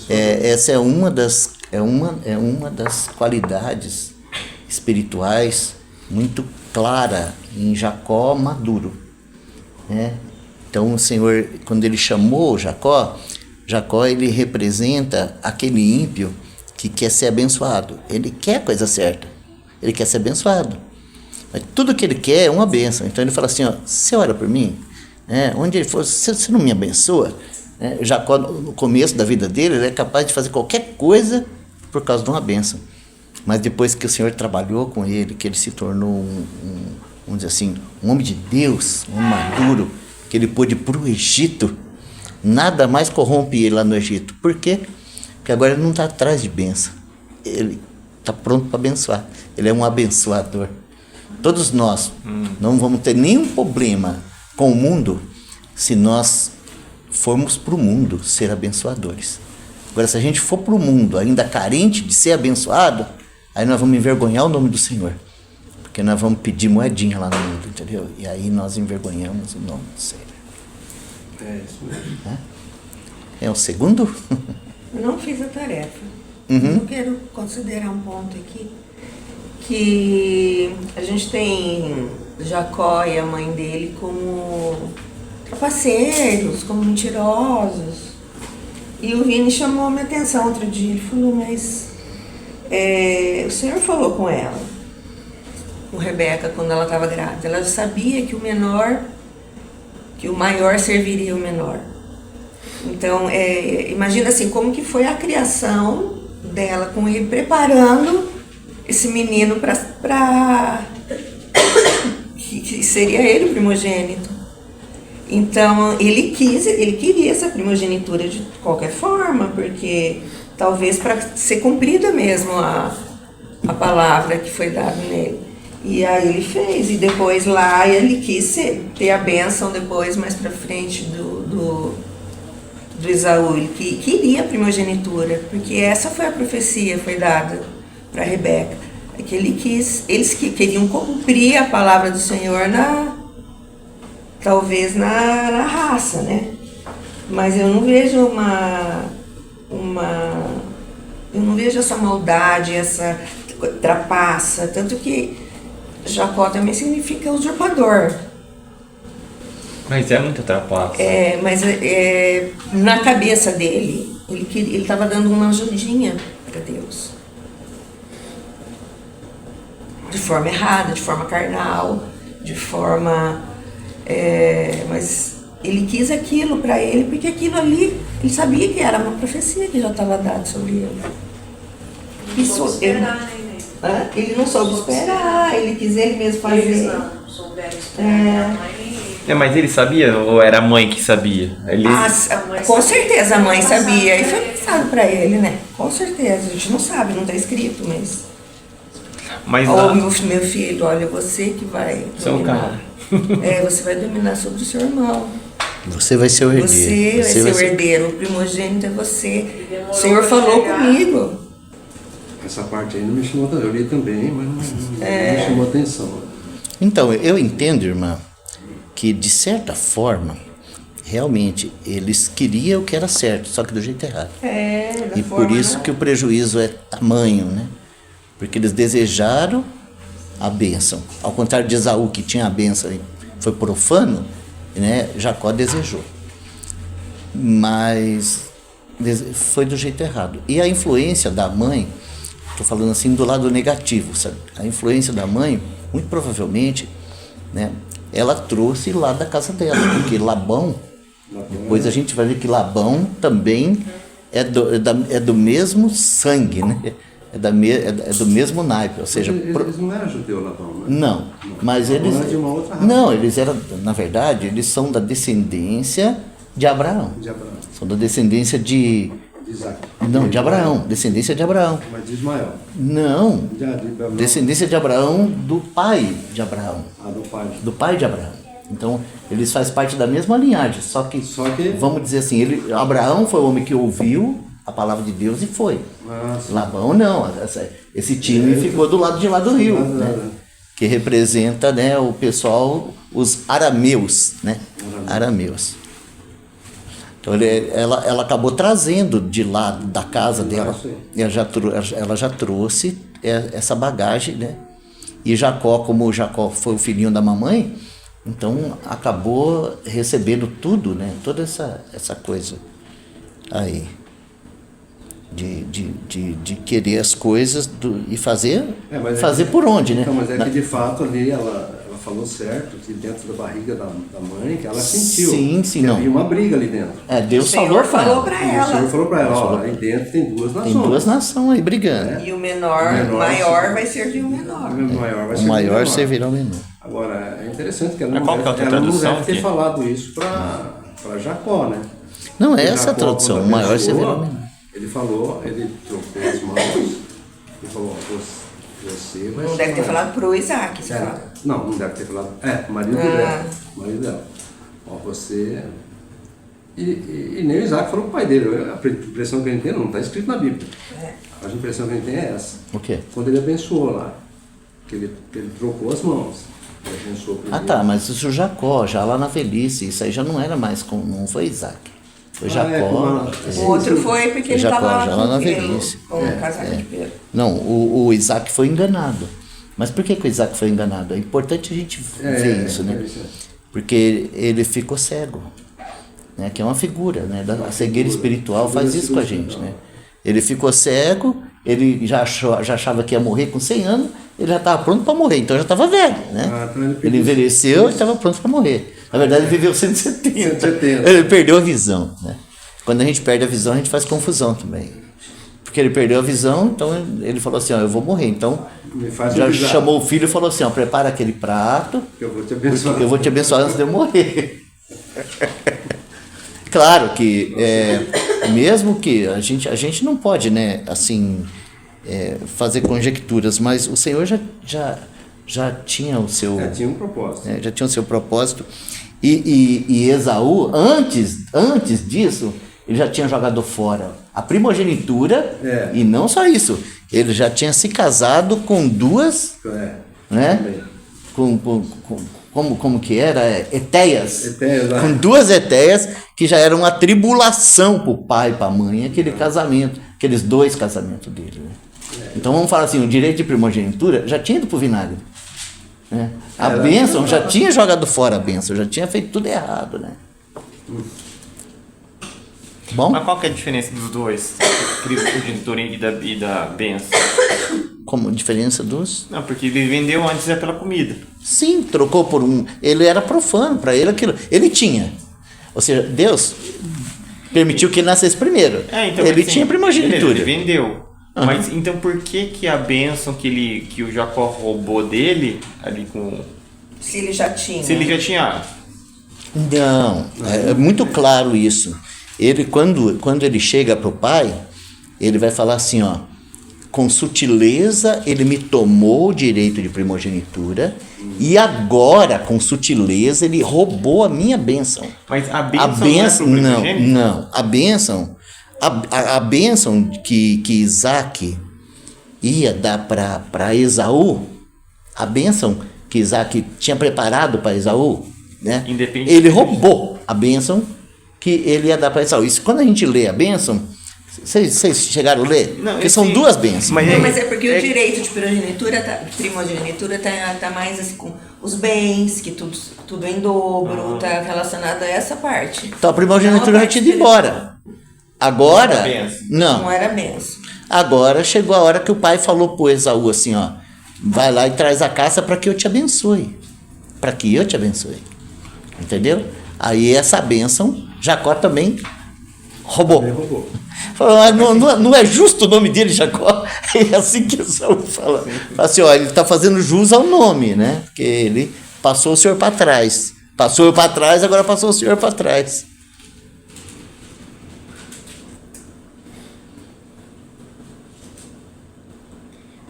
S2: essa é uma das qualidades espirituais muito clara em Jacó maduro, né? Então o Senhor, quando ele chamou Jacó, ele representa aquele ímpio que quer ser abençoado. Ele quer a coisa certa, ele quer ser abençoado, mas tudo que ele quer é uma bênção. Então ele fala assim: ó, você ora por mim, onde ele for, você não me abençoa? Jacó, no começo da vida dele, ele é capaz de fazer qualquer coisa por causa de uma bênção. Mas depois que o Senhor trabalhou com ele, que ele se tornou vamos dizer assim, um homem de Deus, um maduro, que ele pôde ir para o Egito, nada mais corrompe ele lá no Egito. Por quê? Porque agora ele não está atrás de bênção. Ele está pronto para abençoar. Ele é um abençoador. Todos nós não vamos ter nenhum problema com o mundo se nós formos para o mundo ser abençoadores. Agora, se a gente for para o mundo ainda carente de ser abençoado, aí nós vamos envergonhar o nome do Senhor. Porque nós vamos pedir moedinha lá no mundo, entendeu? E aí nós envergonhamos o nome do Senhor.
S3: É isso mesmo.
S2: É o segundo?
S6: Eu não fiz a tarefa.
S2: Uhum.
S6: Eu quero considerar um ponto aqui, que a gente tem Jacó e a mãe dele como trapaceiros, como mentirosos. E o Vini chamou a minha atenção outro dia, ele falou, mas o Senhor falou com ela, com Rebeca, quando ela estava grávida. Ela sabia que o maior serviria o menor. Então, imagina assim, como que foi a criação dela, com ele preparando esse menino para que seria ele o primogênito. Então, ele queria essa primogenitura de qualquer forma, porque talvez para ser cumprida mesmo a palavra que foi dada nele. E aí ele fez, e depois lá ele quis ter a bênção depois, mais para frente do Esaú. Ele queria a primogenitura, porque essa foi a profecia, foi dada para Rebeca. É que eles que queriam cumprir a palavra do Senhor talvez na raça, né? Mas eu não vejo eu não vejo essa maldade, essa trapaça, tanto que Jacó também significa usurpador.
S5: Mas é muita trapaça.
S6: Mas na cabeça dele, ele estava dando uma ajudinha para Deus. De forma errada, de forma carnal, de forma... mas ele quis aquilo para ele, porque aquilo ali, ele sabia que era uma profecia que já estava dada sobre ele. Ele não soube esperar, ele quis ele mesmo fazer.
S7: Eles não souberam esperar. A mãe...
S5: Mas ele sabia ou era a mãe que sabia?
S6: Com certeza a mãe sabia, e foi passado para ele, né? Com certeza, a gente não sabe, não está escrito, mas... meu filho, olha, você que vai dominar. Você vai dominar sobre o seu irmão.
S2: Você vai ser o herdeiro.
S6: Você vai ser o herdeiro, o primogênito é você. O Senhor falou comigo.
S3: Essa parte aí não me chamou atenção. Eu li também, mas não me chamou atenção.
S2: Então, eu entendo, irmã, que de certa forma, realmente, eles queriam o que era certo, só que do jeito errado. E por isso que o prejuízo é tamanho, né? Porque eles desejaram a bênção. Ao contrário de Esaú, que tinha a bênção e foi profano, né? Jacó desejou. Mas foi do jeito errado. E a influência da mãe, estou falando assim do lado negativo, sabe? A influência da mãe, muito provavelmente, né? Ela trouxe lá da casa dela, porque Labão, depois a gente vai ver que Labão também é do mesmo sangue, né? É do mesmo naipe, ou seja...
S3: Eles não eram judeus, Labão, né?
S2: Não, mas eles...
S3: Era de uma outra raça.
S2: Não, eles eram, na verdade, eles são da descendência de Abraão.
S3: De Abraão.
S2: São da descendência de...
S3: De Isaac.
S2: Não, de Abraão, descendência de Abraão.
S3: Mas de Ismael.
S2: Não,
S3: De Abraão.
S2: descendência de Abraão do pai de Abraão.
S3: Do pai.
S2: Do pai de Abraão. Então, eles fazem parte da mesma linhagem, só que vamos dizer assim, Abraão foi o homem que ouviu a palavra de Deus e foi. Labão não, esse time ficou do lado de lá do rio, né? Que representa, né, o pessoal, os arameus, né? Arameus. Então ela acabou trazendo de lá da casa dela, ela já trouxe essa bagagem, né? E Jacó, como Jacó foi o filhinho da mamãe, então acabou recebendo tudo, né? Toda essa coisa aí. De querer as coisas e fazer por onde, né?
S3: Então, mas é que de fato ali ela falou certo, que dentro da barriga da mãe, que ela sentiu
S2: sim,
S3: que
S2: não.
S3: havia uma briga ali dentro.
S2: Deus
S6: O Senhor falou para
S3: E o
S6: ela.
S3: Senhor falou para ela, ó, aí dentro tem duas nações.
S2: Tem duas nações aí brigando.
S6: E o maior vai servir o menor.
S3: O
S2: O maior servirá ao menor.
S3: Agora, é interessante que ela
S5: qual que é a outra tradução
S3: deve ter
S5: aqui?
S3: falado isso para Jacó, né?
S2: Não,
S3: Porque
S2: essa é a
S3: Jacó,
S2: tradução,
S3: quando
S2: o maior
S3: abençoou,
S2: servirá ao menor.
S3: Ele falou, ele trocou as mãos Ele falou, ó, você vai
S6: Não deve ter
S3: ser
S6: falado pro Isaac, você fala.
S3: Não deve ter falado. Marido dela. Marido dela. Ó, você. E nem o Isaac falou pro pai dele. A impressão que a gente tem não está escrito na Bíblia. A impressão que a gente tem é essa.
S2: O quê?
S3: Quando ele abençoou lá, que ele trocou as mãos. Ele abençoou
S2: Ah, tá, mas isso Jacó, já lá na velhice, isso aí já não era mais com, não foi Isaac. Foi Jacó.
S6: O outro foi porque ele
S2: Jacó,
S6: estava
S2: já lá na
S6: com pelo,
S2: velhice.
S6: com um casaco de pelo.
S2: Não, o Isaac foi enganado. Mas por que o Isaac foi enganado? É importante a gente ver isso, né? Porque ele ficou cego, né? Que é uma figura, né? A cegueira espiritual faz isso com a gente, né? Ele ficou cego, ele já achava que ia morrer com 100 anos, ele já estava pronto para morrer, então já estava velho, né?
S3: Então
S2: ele envelheceu e estava pronto para morrer. Na verdade, ele viveu 170.
S3: 170.
S2: Ele perdeu a visão, né? Quando a gente perde a visão, a gente faz confusão também. Porque ele perdeu a visão, então ele falou assim, ó, eu vou morrer. Então, já chamou o filho e falou assim, ó, prepara aquele prato,
S3: que eu vou te abençoar.
S2: Eu vou te abençoar antes de eu morrer. Claro que, mesmo que a gente não pode, né, assim, fazer conjecturas, mas o Senhor já tinha o seu...
S3: tinha um propósito.
S2: Já tinha o seu propósito. E Esaú, antes disso, ele já tinha jogado fora a primogenitura, e não só isso, ele já tinha se casado com duas, né? Como que era? Etéias. Com duas Etéias, que já eram uma tribulação para o pai e para a mãe, aquele casamento, aqueles 2 casamentos dele. Né? Então vamos falar assim, o direito de primogenitura já tinha ido para o vinagre. Né? A bênção já tinha jogado fora a bênção, já tinha feito tudo errado, né? Bom?
S5: Mas qual que é a diferença dos dois? Primogenitura e da bênção?
S2: Como diferença dos?
S5: Não, porque ele vendeu antes pela comida.
S2: Sim, trocou por um. Ele era profano, para ele aquilo. Ele tinha. Ou seja, Deus permitiu que ele nascesse primeiro.
S5: Então,
S2: ele
S5: assim,
S2: tinha primogenitura.
S5: Ele vendeu. Mas então por que a bênção que o Jacó roubou dele, ali com...
S6: Se ele já tinha.
S5: Se ele já tinha...
S2: Não, é muito claro isso. Ele, quando ele chega para o pai, ele vai falar assim, ó, com sutileza ele me tomou o direito de primogenitura e agora, com sutileza, ele roubou a minha bênção.
S5: Mas a bênção
S2: não, a bênção que Isaac ia dar para Esaú, a bênção que Isaac tinha preparado para Esaú, né? Ele roubou a bênção que ele ia dar para Esaú. Isso, quando a gente lê a bênção, vocês chegaram a ler?
S5: Não,
S2: porque são 2 bênçãos.
S6: Mas é porque o direito de primogenitura tá mais assim com os bens, que tudo em dobro, tá relacionado a essa parte.
S2: Então a primogenitura já tinha ido embora. Agora,
S6: não era benção.
S2: Agora chegou a hora que o pai falou pro Esaú assim, ó, vai lá e traz a caça para que eu te abençoe. Para que eu te abençoe. Entendeu? Aí essa bênção, Jacó também roubou. Falou, não é justo o nome dele, Jacó? É assim que Esaú fala. Fala assim, ó, ele está fazendo jus ao nome, né? Porque ele passou o senhor para trás. Passou eu para trás, agora passou o senhor para trás.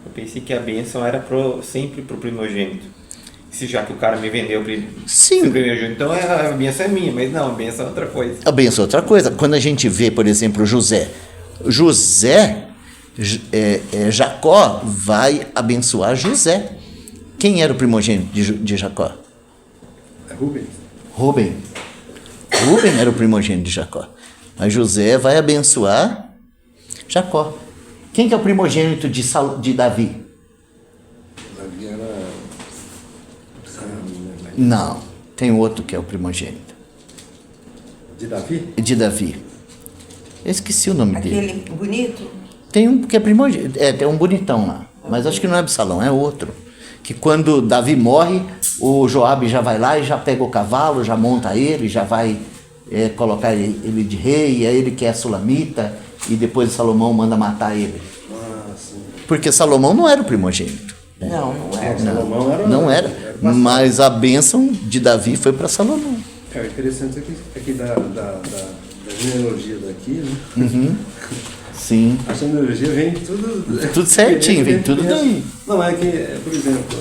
S5: Eu pensei que a bênção era sempre pro primogênito. Já que o cara me vendeu
S2: Sim.
S5: Primogênito, então a bênção é minha, mas não, a bênção é outra coisa.
S2: A bênção é outra coisa. Quando a gente vê, por exemplo, Jacó vai abençoar José. Quem era o primogênito de Jacó? Rubem era o primogênito de Jacó. Mas José vai abençoar Jacó. Quem que é o primogênito de Davi?
S3: Davi era...
S2: Não, tem outro que é o primogênito.
S3: De Davi?
S2: De Davi. Eu esqueci o nome dele.
S6: Aquele bonito?
S2: Tem um que é primogênito. Tem um bonitão lá. Mas acho que não é Absalão, é outro. Que quando Davi morre, o Joabe já vai lá e já pega o cavalo, já monta ele, já vai colocar ele de rei, e aí ele quer a Sulamita, e depois Salomão manda matar ele.
S3: Sim.
S2: Porque Salomão não era o primogênito. Né?
S6: Não era.
S3: Salomão era...
S2: Não era. Mas a bênção de Davi foi para Salomão.
S3: Interessante aqui da genealogia daqui, né?
S2: Sim.
S3: A genealogia vem tudo...
S2: Tudo certinho, vem tudo daí.
S3: Não, é que, por exemplo,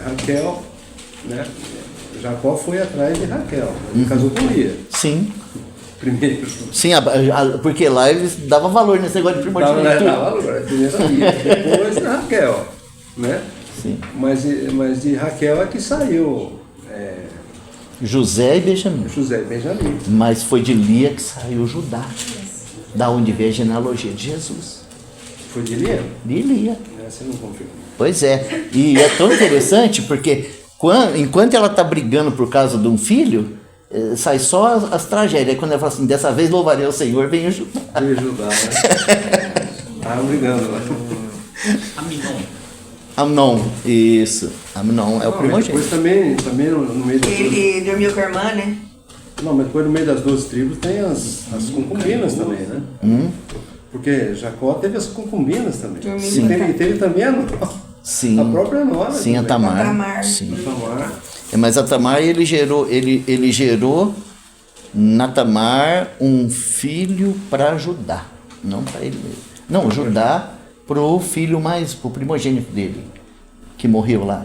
S3: Raquel, né? Jacó foi atrás de Raquel, ele casou com Lia,
S2: Sim.
S3: primeiro.
S2: Sim, porque lá eles davam valor nesse negócio de primogenitura.
S3: Dava valor, primeiro Lia, depois Raquel, né?
S2: Sim.
S3: Mas de Raquel é que saiu
S2: José e Benjamim.
S3: José e Benjamim.
S2: Mas foi de Lia que saiu Judá. Da onde veio a genealogia de Jesus.
S3: Foi de Lia?
S2: De Lia.
S3: Você não confirma.
S2: Pois é. E é tão interessante porque enquanto ela está brigando por causa de um filho, sai só as tragédias. Aí quando ela fala assim, dessa vez louvarei ao Senhor, vem Judá.
S3: Veio Judá, né? Tava brigando lá.
S2: Amnon, isso. Amnon é o primogênito.
S3: Depois também no meio das
S6: Ele dormiu com a irmã, né?
S3: Não, mas depois no meio das 12 tribos tem as concubinas também, né? Porque Jacó teve as concubinas também.
S6: Sim.
S3: E teve também
S2: Sim.
S3: a própria nora.
S2: Sim, a
S3: também.
S2: Tamar.
S6: Tamar.
S2: Sim.
S3: Tamar.
S2: Mas a Tamar, ele gerou na Tamar um filho para Judá, não para ele mesmo. Não, Judá pro primogênito dele, que morreu lá.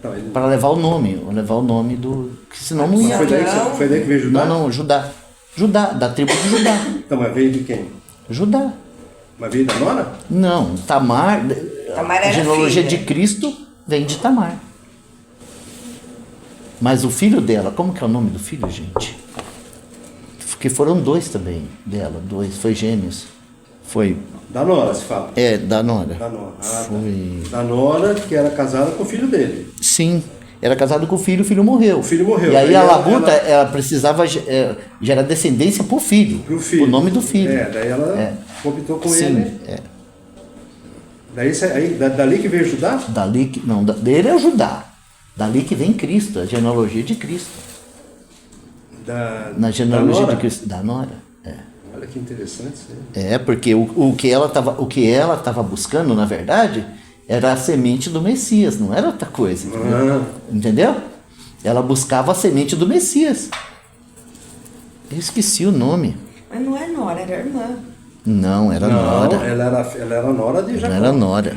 S3: Então, ele...
S2: Para levar o nome do... Que senão não ia...
S3: Foi daí que veio Judá?
S2: Não, Judá. Judá, da tribo de Judá.
S3: Então, mas veio de quem?
S2: Judá.
S3: Mas veio da nora?
S2: Não, Tamar
S6: Tamar
S2: a
S6: era
S2: genealogia
S6: filha.
S2: de Cristo vem de Tamar. Mas o filho dela, como que é o nome do filho, gente? Porque foram dois também dela, foi gêmeos. Foi,
S3: Da nora, se fala.
S2: da Nora.
S3: Da nora. Ah,
S2: Foi...
S3: tá. Da nora, que era casada com o filho dele.
S2: Sim, era casado com o filho morreu.
S3: O filho morreu.
S2: E aí
S3: Aí
S2: a
S3: ela-
S2: Labuta, ela precisava gerar descendência pro filho.
S3: Pro filho.
S2: O nome do filho.
S3: Daí ela optou com
S2: Sim,
S3: ele. Dali que veio Judá?
S2: dele é o Judá. Dali que vem Cristo, a genealogia de Cristo. Na genealogia
S3: da nora?
S2: de Cristo, da Nora.
S3: Olha que interessante isso aí.
S2: Porque o que ela estava buscando, na verdade, era a semente do Messias, não era outra coisa. Entendeu? Ela buscava a semente do Messias. Eu esqueci o nome.
S6: Mas não é nora, era irmã.
S2: Não, era Nora.
S3: Ela era nora de Jacó.
S2: Não era Nora.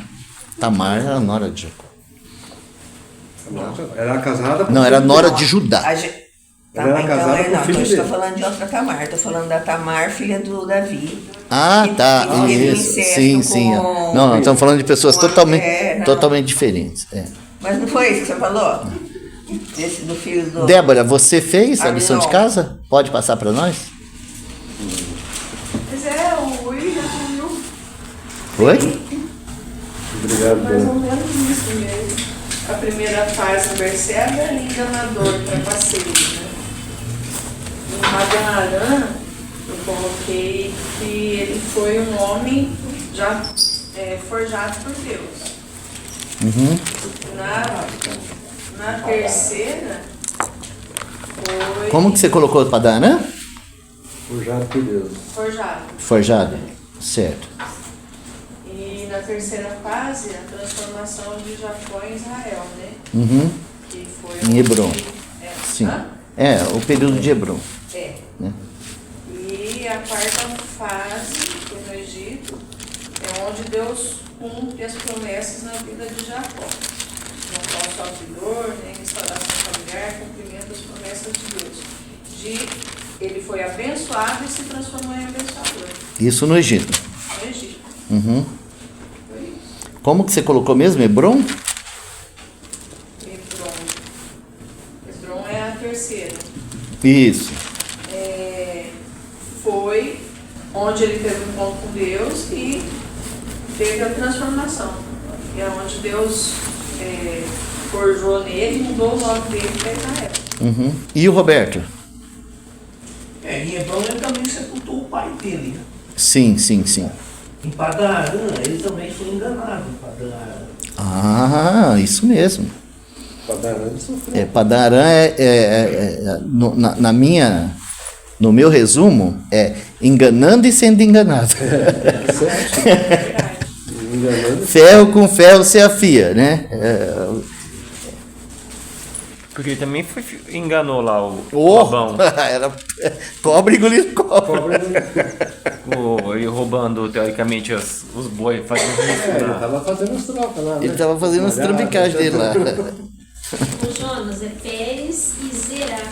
S2: Tamar era Nora de Jacó.
S3: Ela era casada com
S2: Não,
S3: o
S2: era
S3: filho
S2: Nora
S3: dele.
S2: de Judá.
S3: Ela era casada com o filho
S6: Então estou
S3: dele.
S6: falando de outra Tamar. Estou falando da Tamar, filha do Davi.
S2: Ah,
S6: Que-
S2: tá.
S6: que teve um
S2: Isso.
S6: incesto
S2: Sim, sim.
S6: com-
S2: Não, estamos falando de pessoas
S6: com a
S2: totalmente,
S6: mulher, não.
S2: totalmente diferentes.
S6: Mas não foi isso que você falou? Esse do filho do...
S2: Débora, você fez a
S6: Ah,
S2: lição de
S6: não.
S2: casa? Pode passar para nós?
S7: Mas o Will já sumiu.
S2: Oi?
S3: Obrigado,
S7: Mais
S3: Dona.
S7: ou menos isso mesmo. A primeira fase, Berseba é enganador, trapaceiro, né? Em Padan-Aram, eu coloquei que ele foi um homem já forjado por Deus. Na terceira, foi
S2: Como que você colocou para Danã?
S3: Forjado por Deus.
S7: forjado.
S2: Forjado. Certo.
S7: E na terceira fase, a transformação de Jacó em Israel, né?
S2: Uhum.
S7: Que foi
S2: Em Hebron. Sim.
S7: Hã?
S2: O período de Hebron.
S7: É.
S2: Né?
S7: E a quarta fase, que é no Egito, é onde Deus cumpre as promessas na vida de Jacó. Não sofre dor, nem restauração familiar, cumprimento das promessas de Deus. Ele foi abençoado e se transformou em abençoador
S2: Isso no Egito.
S7: no Egito.
S2: Uhum.
S7: Foi isso.
S2: Como que você colocou mesmo? Hebron?
S7: Hebron é a terceira.
S2: Isso.
S7: Foi onde ele teve um encontro com Deus e teve a transformação. E é onde Deus forjou nele e mudou o nome dele para Israel.
S2: Uhum. E o Roberto?
S8: Em Hebron ele também sepultou o pai dele.
S2: Sim, sim, sim.
S8: Em Padan-Aram ele também foi enganado. Em Padan-Aram.
S2: Ah, isso mesmo.
S3: Padan-Aram sofreu.
S2: Padan-Aram no meu resumo, é enganando e sendo enganado.
S3: Enganando.
S2: Ferro com ferro se afia, né?
S5: Porque ele também enganou lá o
S2: Oh,
S5: Labão.
S2: era cobre engolindo cobre.
S3: Pobre
S5: Ele roubando, teoricamente, os bois, fazendo isso.
S3: Ele
S5: Né?
S3: tava fazendo as trocas lá, né?
S2: Ele estava fazendo as trambicagens dele lá.
S9: O Jonas é Pérez e Zerá.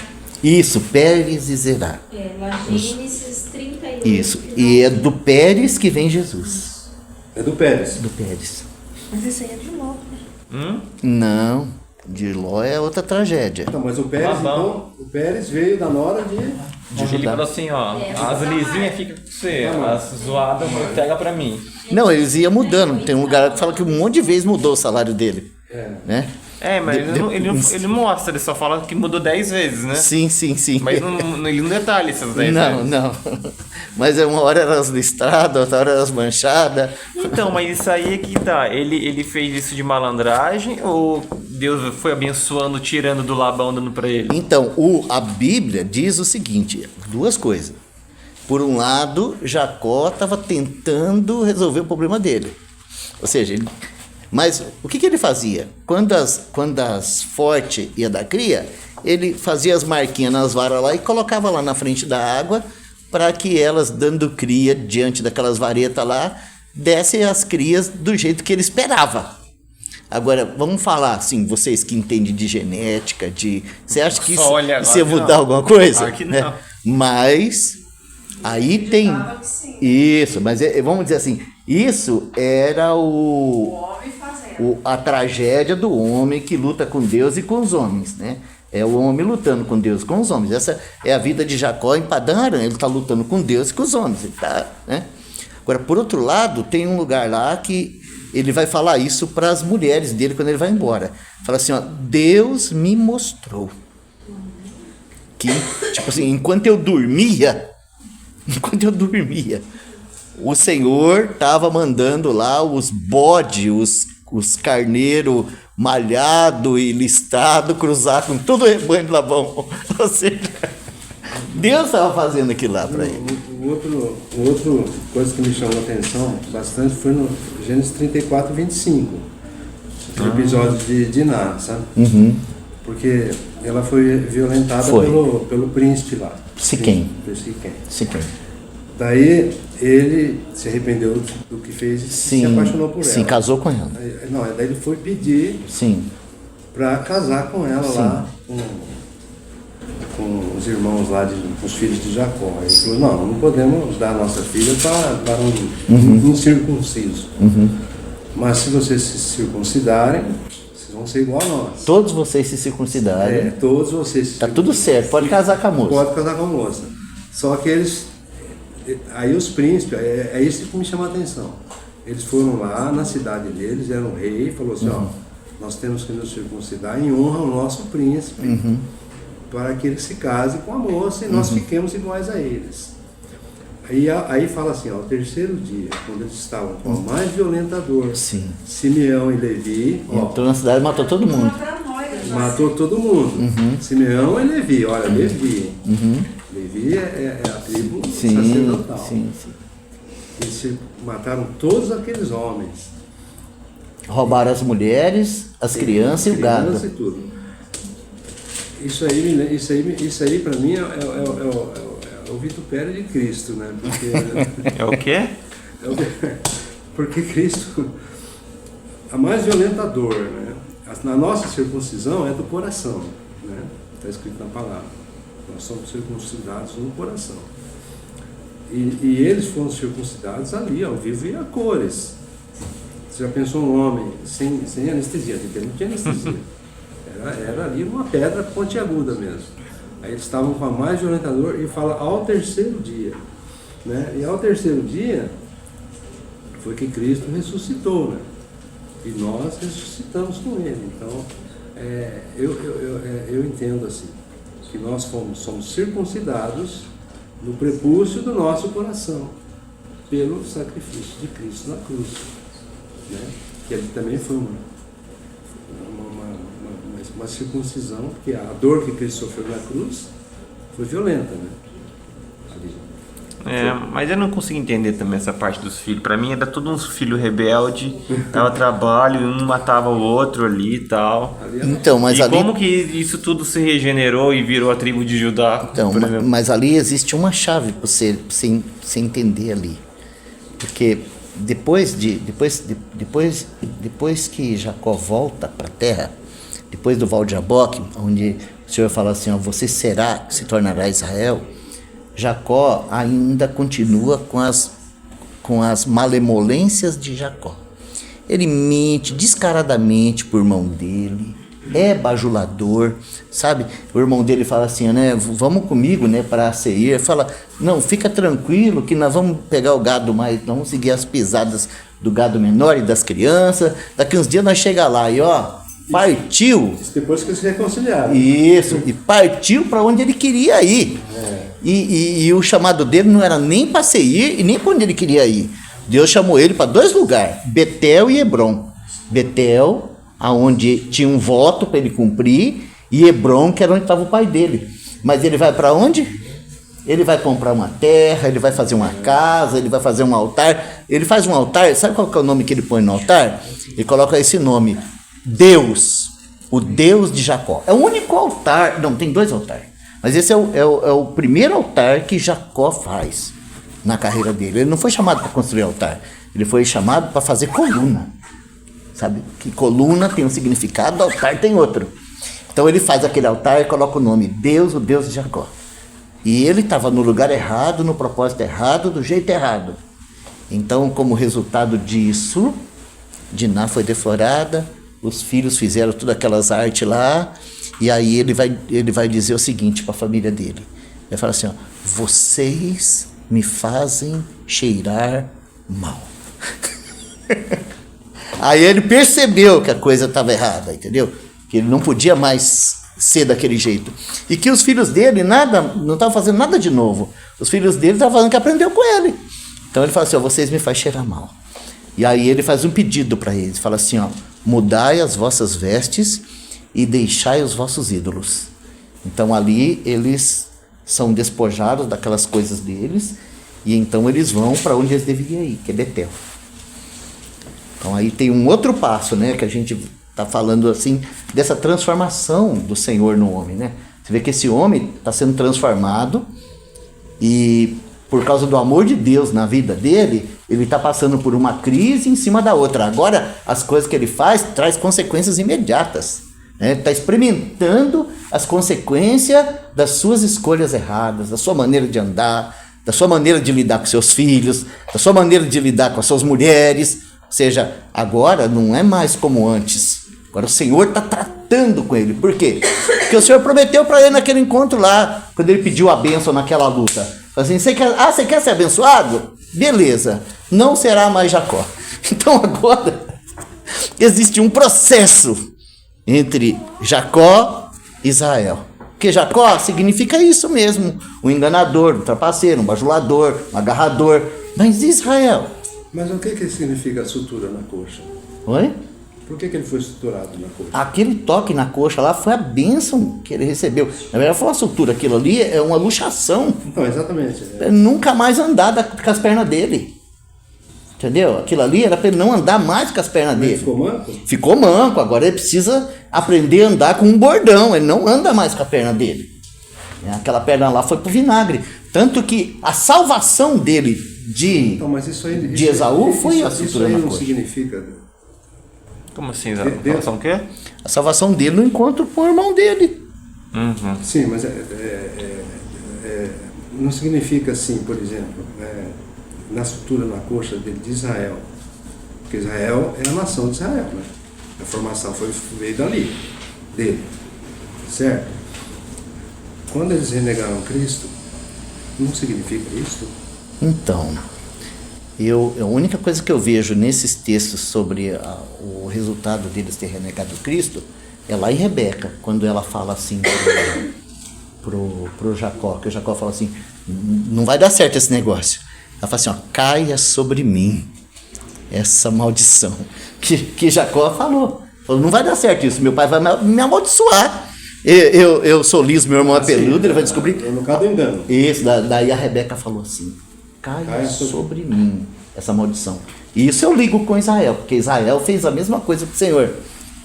S2: Isso, Pérez e Zerá.
S9: É, lá Gênesis 38.
S2: Isso. E é do Pérez que vem Jesus.
S3: É do Pérez.
S2: Do Pérez.
S6: Mas esse aí é de novo, né?
S2: Não, de Ló é outra tragédia.
S3: Então, mas o Pérez,
S5: Labão.
S3: então, o Pérez veio da nora de...
S5: Ele falou assim, ó, as lisinhas ficam com você, as zoadas pega pra mim.
S2: Não, eles iam mudando. Tem um lugar que fala que um monte de vezes mudou o salário dele. Né?
S5: Mas ele não mostra, ele só fala que mudou 10 vezes, né?
S2: Sim.
S5: Mas ele não detalha essas 10 vezes.
S2: Não. Mas uma hora era as listradas, outra hora era as manchadas.
S5: Então, mas isso aí é que tá. Ele fez isso de malandragem ou Deus foi abençoando, tirando do Labão, dando pra ele?
S2: Então, a Bíblia diz o seguinte, duas coisas. Por um lado, Jacó estava tentando resolver o problema dele. Ou seja, mas o que ele fazia? Quando as fortes ia dar cria, ele fazia as marquinhas nas varas lá e colocava lá na frente da água para que elas, dando cria diante daquelas varetas lá, dessem as crias do jeito que ele esperava. Agora, vamos falar assim, vocês que entendem de genética, você acha que isso ia mudar alguma coisa?
S5: Claro que não.
S2: Mas aí tem... Isso, mas vamos dizer assim, isso era a tragédia do homem que luta com Deus e com os homens, né? É o homem lutando com Deus e com os homens. Essa é a vida de Jacó em Padã Arã. Ele está lutando com Deus e com os homens. Ele tá, né? Agora, por outro lado, tem um lugar lá que ele vai falar isso para as mulheres dele quando ele vai embora. Fala assim, ó, Deus me mostrou que, tipo assim, enquanto eu dormia, o Senhor estava mandando lá os bodes, os carneiros malhado e listado cruzar com todo o rebanho de Labão. Ou seja, Deus estava fazendo aquilo lá para ele.
S3: Outra coisa que me chamou a atenção bastante foi no Gênesis 34, 25. O episódio de Diná, sabe? Porque ela foi violentada pelo príncipe lá.
S2: Siquém.
S3: Siquém. Daí ele se arrependeu do que fez e se apaixonou por ela.
S2: Sim, casou com ela.
S3: Não, daí ele foi pedir para casar com ela lá, com os irmãos lá, com os filhos de Jacó. Aí ele falou, não podemos dar a nossa filha para um incircunciso. Mas se vocês se circuncidarem, vocês vão ser igual a nós.
S2: Todos vocês se circuncidarem.
S3: Todos vocês se
S2: Tá tudo certo, pode casar com a moça.
S3: Pode casar com a moça. Só que aí os príncipes, é isso que me chama a atenção. Eles foram lá na cidade deles, era um rei, falou assim, nós temos que nos circuncidar em honra ao nosso príncipe, para que ele se case com a moça e nós fiquemos iguais a eles. Aí fala assim, ao terceiro dia, quando eles estavam com a mais violenta dor, Simeão e Levi,
S2: entrou na cidade e matou todo mundo.
S3: Matou todo mundo. Simeão e Levi, olha, Levi. Levi é a tribo sacerdotal. Eles mataram todos aqueles homens.
S2: Roubaram as mulheres, as crianças e o gado.
S3: E tudo. Isso aí para mim é o vitupério de Cristo, né? Porque,
S5: é o quê?
S3: Porque Cristo, a mais violenta dor, né? Na nossa circuncisão é do coração, né? Está escrito na palavra. Nós somos circuncidados no coração. E eles foram circuncidados ali, ao vivo e a cores. Você já pensou um homem sem anestesia? Porque não tinha anestesia. Era ali uma pedra pontiaguda mesmo. Aí eles estavam com a mais violenta dor e fala ao terceiro dia. Né? E ao terceiro dia foi que Cristo ressuscitou, né? E nós ressuscitamos com Ele. Então, eu entendo assim, que nós somos circuncidados no prepúcio do nosso coração, pelo sacrifício de Cristo na cruz. Né? Que ele também foi uma circuncisão, porque a dor que Cristo sofreu na cruz foi violenta, né? Ali.
S5: Mas eu não consigo entender também essa parte dos filhos. Pra mim era tudo uns filhos rebeldes, dava trabalho, um matava o outro ali e tal.
S2: Então, mas
S5: e
S2: ali...
S5: como que isso tudo se regenerou e virou a tribo de Judá?
S2: Então,
S5: por exemplo?
S2: mas ali existe uma chave para você entender ali. Porque depois que Jacó volta para a terra, depois do Val de Jaboque, onde o Senhor fala assim, ó, você se tornará Israel, Jacó ainda continua com as malemolências de Jacó. Ele mente descaradamente pro irmão dele, é bajulador, sabe? O irmão dele fala assim, né? Vamos comigo, né? Para Seir. Ele fala, não, fica tranquilo que nós vamos pegar o gado mais, nós vamos seguir as pisadas do gado menor e das crianças. Daqui uns dias nós chega lá e ó, partiu.
S3: Depois que eles se reconciliaram.
S2: Isso, e partiu para onde ele queria ir. E o chamado dele não era nem para Seir e nem para onde ele queria ir. Deus chamou ele para 2 lugares, Betel e Hebron. Betel, aonde tinha um voto para ele cumprir, e Hebron, que era onde estava o pai dele. Mas ele vai para onde? Ele vai comprar uma terra, ele vai fazer uma casa, ele vai fazer um altar. Ele faz um altar, sabe qual que é o nome que ele põe no altar? Ele coloca esse nome, Deus, o Deus de Jacó. É o único altar, não, tem 2 altares. Mas esse é o primeiro altar que Jacó faz na carreira dele. Ele não foi chamado para construir altar, ele foi chamado para fazer coluna. Sabe? Que coluna tem um significado, altar tem outro. Então ele faz aquele altar e coloca o nome Deus, o Deus de Jacó. E ele estava no lugar errado, no propósito errado, do jeito errado. Então, como resultado disso, Diná foi deflorada, os filhos fizeram todas aquelas artes lá, e aí ele vai dizer o seguinte para a família dele. Ele fala assim, ó, vocês me fazem cheirar mal. Aí ele percebeu que a coisa estava errada, entendeu? Que ele não podia mais ser daquele jeito. E que os filhos dele não estavam fazendo nada de novo. Os filhos dele estavam fazendo o que aprendeu com ele. Então ele fala assim, ó, vocês me fazem cheirar mal. E aí ele faz um pedido para eles. Fala assim, ó, mudai as vossas vestes e deixai os vossos ídolos. Então ali eles são despojados daquelas coisas deles. E então eles vão para onde eles deveriam ir, que é Betel. Então aí tem um outro passo, né, que a gente está falando assim, dessa transformação do Senhor no homem, né? Você vê que esse homem está sendo transformado e por causa do amor de Deus na vida dele, ele está passando por uma crise em cima da outra. Agora, as coisas que ele faz traz consequências imediatas. Né? Ele está experimentando as consequências das suas escolhas erradas, da sua maneira de andar, da sua maneira de lidar com seus filhos, da sua maneira de lidar com as suas mulheres. Ou seja, agora não é mais como antes. Agora o Senhor está tratando com ele. Por quê? Porque o Senhor prometeu para ele naquele encontro lá, quando ele pediu a bênção naquela luta. Assim, você quer ser abençoado? Beleza, não será mais Jacó. Então agora existe um processo entre Jacó e Israel. Porque Jacó significa isso mesmo, um enganador, um trapaceiro, um bajulador, um agarrador. Mas Israel...
S3: Mas o que significa a sutura na coxa?
S2: Oi?
S3: Por que ele foi suturado na coxa?
S2: Aquele toque na coxa lá foi a bênção que ele recebeu. Na verdade, foi uma sutura. Aquilo ali é uma luxação.
S3: Não, exatamente.
S2: Pra ele nunca mais andar com as pernas dele. Entendeu? Aquilo ali era para ele não andar mais com as pernas dele.
S3: Ele ficou manco?
S2: Ficou manco. Agora ele precisa aprender a andar com um bordão. Ele não anda mais com a perna dele. Aquela perna lá foi pro vinagre. Tanto que a salvação dele de Esaú foi a sutura na coxa.
S3: Isso aí não significa...
S5: Como assim? A salvação o quê?
S2: A salvação dele no encontro com o irmão dele.
S5: Uhum.
S3: Sim, mas não significa assim, por exemplo, na sutura na coxa de Israel. Porque Israel é a nação de Israel, né? A formação veio dali, dele. Certo? Quando eles renegaram Cristo, não significa isso?
S2: Então, a única coisa que eu vejo nesses textos sobre o resultado deles ter renegado Cristo é lá em Rebeca, quando ela fala assim pro Jacó, que o Jacó fala assim, não vai dar certo esse negócio. Ela fala assim, ó, caia sobre mim essa maldição. Que Jacó falou, não vai dar certo isso, meu pai vai me amaldiçoar. Eu sou liso, meu irmão é peludo, ele vai descobrir.
S3: No caso do engano.
S2: Isso, daí a Rebeca falou assim, caia sobre mim essa maldição. E isso eu ligo com Israel, porque Israel fez a mesma coisa com o Senhor.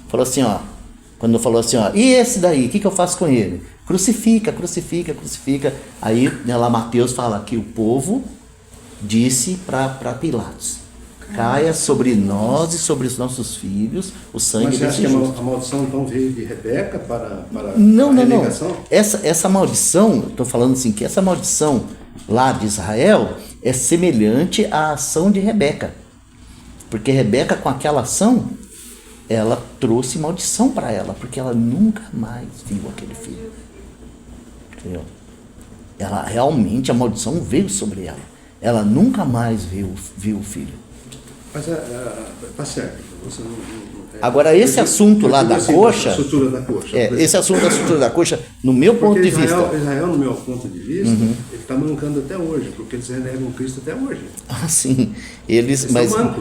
S2: Falou assim, ó, quando falou assim, ó, e esse daí, o que eu faço com ele? Crucifica, crucifica, crucifica. Aí, lá Mateus fala que o povo disse para Pilatos, caia sobre nós e sobre os nossos filhos o sangue
S3: Mas você acha
S2: desse
S3: que
S2: justo.
S3: a maldição então veio de Rebeca para
S2: Não,
S3: a
S2: não, não.
S3: renegação?
S2: Essa maldição, estou falando assim, que essa maldição lá de Israel é semelhante à ação de Rebeca. Porque Rebeca, com aquela ação, ela trouxe maldição para ela, porque ela nunca mais viu aquele filho. Entendeu? Ela realmente, a maldição veio sobre ela. Ela nunca mais viu o filho.
S3: Mas tá certo. Você não,
S2: Agora, esse assunto lá da coxa,
S3: a sutura da coxa.
S2: esse assunto da sutura da coxa, no meu ponto de vista...
S3: Israel, no meu ponto de vista, ele está mancando até hoje, porque eles renegam Cristo até hoje.
S2: Ah, sim.
S3: Eles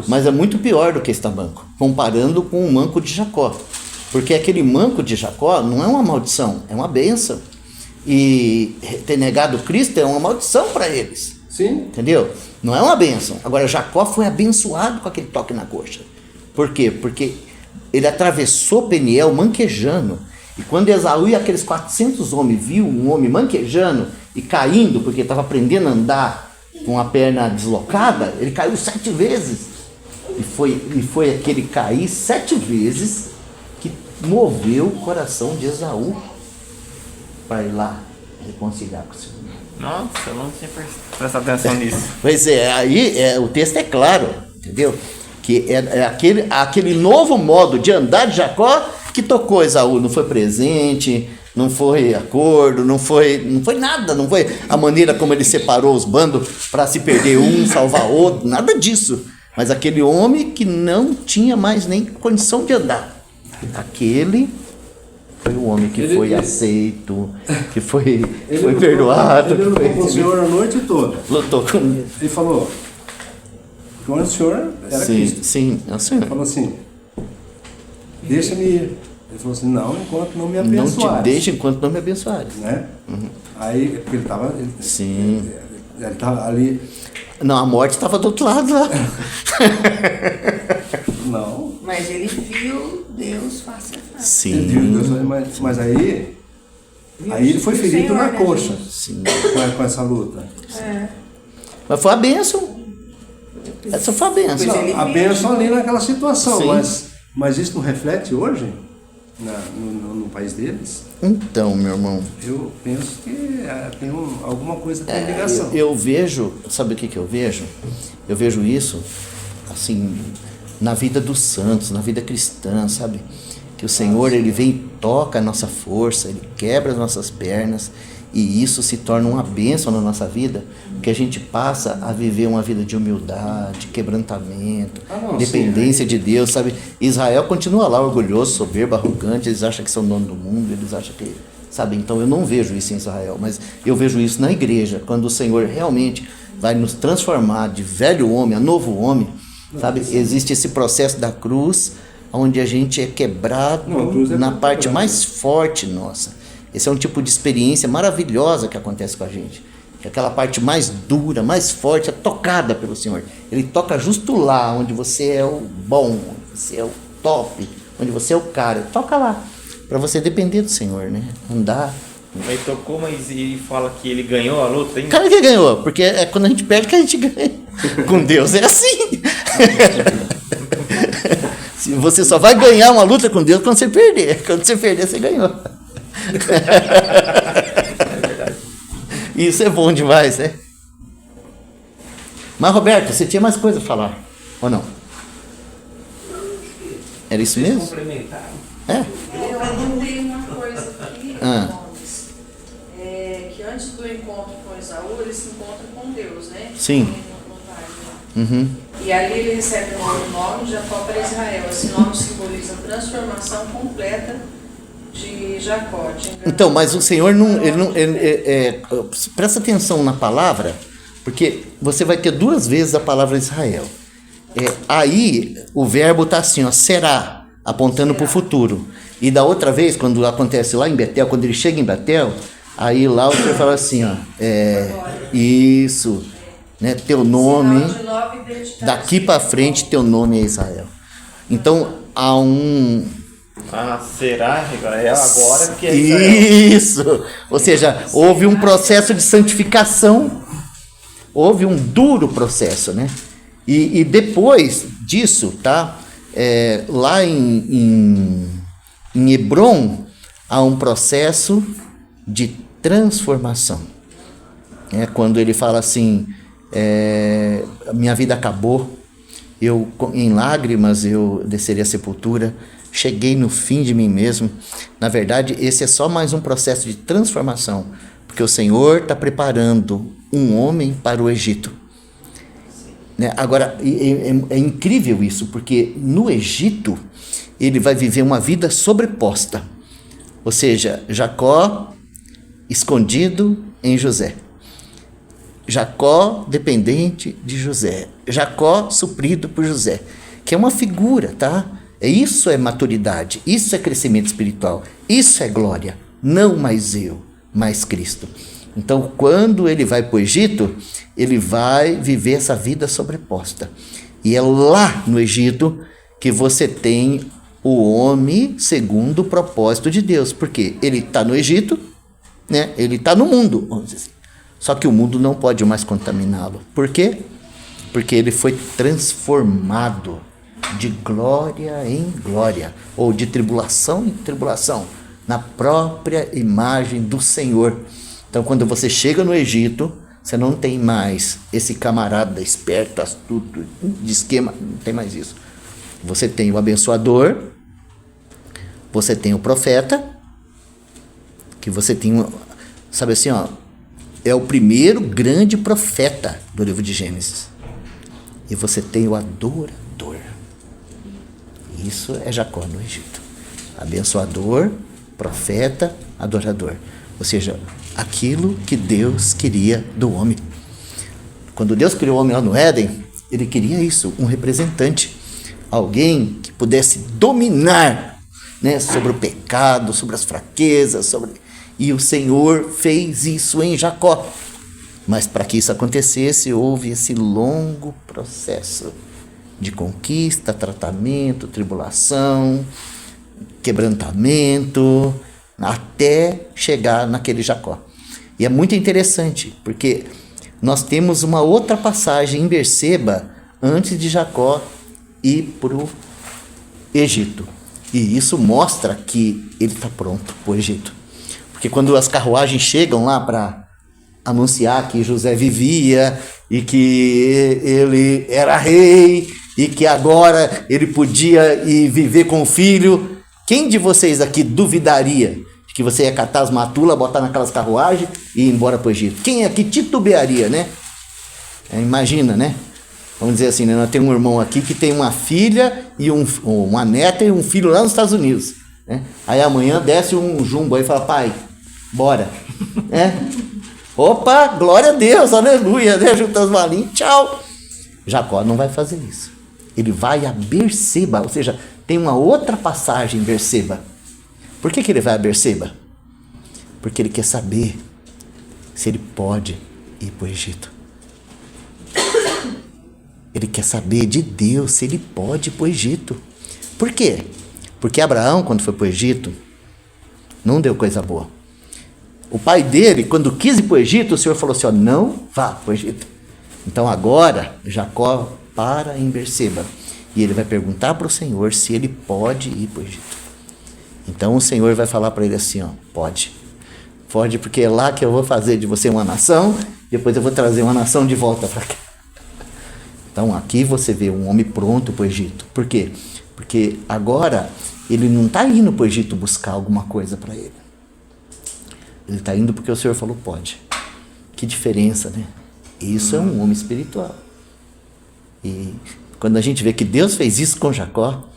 S2: Mas é muito pior do que este manco, comparando com o manco de Jacó. Porque aquele manco de Jacó não é uma maldição, é uma bênção. E ter negado Cristo é uma maldição para eles.
S3: Sim.
S2: Entendeu? Não é uma bênção. Agora, Jacó foi abençoado com aquele toque na coxa. Por quê? Porque ele atravessou Peniel manquejando. E quando Esaú e aqueles 400 homens viu um homem manquejando e caindo, porque estava aprendendo a andar com a perna deslocada, ele caiu 7 vezes. E foi aquele cair 7 vezes que moveu o coração de Esaú para ir lá reconciliar com o Senhor.
S5: Nossa, eu não tinha prestado atenção nisso.
S2: Pois é, aí o texto é claro, entendeu? Que é aquele novo modo de andar de Jacó que tocou Esaú. Não foi presente, não foi acordo, não foi nada, não foi a maneira como ele separou os bandos para se perder um, salvar outro, nada disso. Mas aquele homem que não tinha mais nem condição de andar. Aquele foi o homem que foi aceito, que foi perdoado.
S3: Ele lutou com o Senhor a noite toda.
S2: Lutou com ele.
S3: Ele falou, quando o Senhor era Cristo.
S2: Sim, é o Senhor.
S3: Ele falou assim, deixa-me ir. Ele falou assim, não, enquanto não me
S2: Não
S3: abençoares.
S2: te deixa enquanto não me abençoares.
S3: Né? Aí, porque ele estava...
S2: Sim.
S3: Ele estava ali...
S2: Não, a morte estava do outro lado lá.
S3: Não.
S6: Mas ele viu Deus face a face.
S2: Sim.
S3: Mas aí ele foi ferido
S6: Senhor,
S3: na
S6: né,
S3: coxa
S2: Sim.
S3: com essa luta.
S2: Mas foi a bênção. Essa foi a bênção.
S6: Pois ele
S3: A
S6: viu.
S3: bênção ali naquela situação,
S2: Sim.
S3: mas isso não reflete hoje no país deles?
S2: Então, meu irmão,
S3: Eu penso que tem alguma coisa que tem ligação.
S2: eu vejo, sabe o que eu vejo? Eu vejo isso, assim, na vida dos santos, na vida cristã, sabe? Que o Senhor, Ele vem e toca a nossa força, Ele quebra as nossas pernas, e isso se torna uma bênção na nossa vida, porque a gente passa a viver uma vida de humildade, quebrantamento, dependência de Deus, sabe? Israel continua lá orgulhoso, soberbo, arrogante, eles acham que são dono do mundo, eles acham que... Sabe? Então eu não vejo isso em Israel, mas eu vejo isso na igreja, quando o Senhor realmente vai nos transformar de velho homem a novo homem, sabe? Existe esse processo da cruz, onde a gente é quebrado na parte mais forte nossa. Esse é um tipo de experiência maravilhosa que acontece com a gente. Que aquela parte mais dura, mais forte, é tocada pelo Senhor. Ele toca justo lá, onde você é o bom, onde você é o top, onde você é o cara. Ele toca lá, para você depender do Senhor, né? Andar.
S5: Aí tocou, mas ele fala que ele ganhou a luta ainda.
S2: Cara que ganhou, porque é quando a gente perde que a gente ganha. Com Deus é assim. Você só vai ganhar uma luta com Deus quando você perder. Quando você perder, você ganhou. Isso é bom demais, né? Mas, Roberto, você tinha mais coisa a falar, ou não? Era isso mesmo?
S8: Complementaram.
S2: É?
S7: Eu anotei uma coisa aqui, Gomes, que antes do encontro com Esaú, ele se encontra com Deus, né?
S2: Sim.
S7: No vale lá. E ali ele recebe um novo nome, Jacó para Israel. Esse nome simboliza a transformação completa de Jacó.
S2: Então, mas o Senhor presta atenção na palavra, porque você vai ter 2 vezes a palavra Israel. Aí o verbo está assim, ó, será, apontando para o futuro. E da outra vez, quando acontece lá em Betel, quando ele chega em Betel, aí lá o Senhor fala assim, ó, isso, né? Teu nome,
S7: Sinal de nova identidade
S2: daqui para frente, teu nome é Israel. Então, há um...
S5: será? É agora que é Israel.
S2: Isso! Ou seja, houve um processo de santificação, houve um duro processo, né? E depois disso, tá? Lá em Hebron, há um processo de transformação. Quando ele fala assim, minha vida acabou, em lágrimas eu desceria à sepultura, cheguei no fim de mim mesmo. Na verdade, esse é só mais um processo de transformação, porque o Senhor está preparando um homem para o Egito. Agora, é incrível isso, porque no Egito ele vai viver uma vida sobreposta. Ou seja, Jacó escondido em José. Jacó dependente de José. Jacó suprido por José. Que é uma figura, tá? Isso é maturidade, isso é crescimento espiritual, isso é glória. Não mais eu, mais Cristo. Então, quando ele vai para o Egito, ele vai viver essa vida sobreposta. E é lá no Egito que você tem o homem segundo o propósito de Deus. Porque ele está no Egito, né? Ele está no mundo, vamos dizer assim. Só que o mundo não pode mais contaminá-lo. Por quê? Porque ele foi transformado de glória em glória, ou de tribulação em tribulação, na própria imagem do Senhor. Então, quando você chega no Egito, você não tem mais esse camarada esperto, astuto, de esquema, não tem mais isso. Você tem o abençoador, você tem o profeta, que você tem, sabe assim, ó, é o primeiro grande profeta do livro de Gênesis. E você tem o adorador. Isso é Jacó no Egito. Abençoador, profeta, adorador. Ou seja, aquilo que Deus queria do homem. Quando Deus criou o homem lá no Éden, ele queria isso, um representante. Alguém que pudesse dominar, né, sobre o pecado, sobre as fraquezas, E o Senhor fez isso em Jacó. Mas para que isso acontecesse, houve esse longo processo de conquista, tratamento, tribulação, quebrantamento, até chegar naquele Jacó. E é muito interessante, porque nós temos uma outra passagem em Berseba, antes de Jacó ir para o Egito. E isso mostra que ele está pronto para o Egito. Porque quando as carruagens chegam lá para anunciar que José vivia e que ele era rei e que agora ele podia ir viver com o filho, quem de vocês aqui duvidaria de que você ia catar as matulas, botar naquelas carruagens e ir embora para o Egito? Quem aqui titubearia, né? Imagina, né? Vamos dizer assim, né? Nós temos um irmão aqui que tem uma filha e uma neta e um filho lá nos Estados Unidos, né? Aí amanhã desce um jumbo aí e fala, pai, bora. Opa, glória a Deus, aleluia, né? Junta as malinhas, tchau. Jacó não vai fazer isso. Ele vai a Berseba, ou seja, tem uma outra passagem em Berseba. Por que ele vai a Berseba? Porque ele quer saber se ele pode ir para o Egito. Ele quer saber de Deus se ele pode ir para o Egito. Por quê? Porque Abraão, quando foi para o Egito, não deu coisa boa. O pai dele, quando quis ir para o Egito, o Senhor falou assim, ó, não vá para o Egito. Então agora, Jacó para em Berseba. E ele vai perguntar para o Senhor se ele pode ir para o Egito. Então o Senhor vai falar para ele assim, ó, pode. Pode, porque é lá que eu vou fazer de você uma nação, depois eu vou trazer uma nação de volta para cá. Então aqui você vê um homem pronto para o Egito. Por quê? Porque agora ele não está indo para o Egito buscar alguma coisa para ele. Ele está indo porque o Senhor falou pode. Que diferença, né? Isso é um homem espiritual. E quando a gente vê que Deus fez isso com Jacó,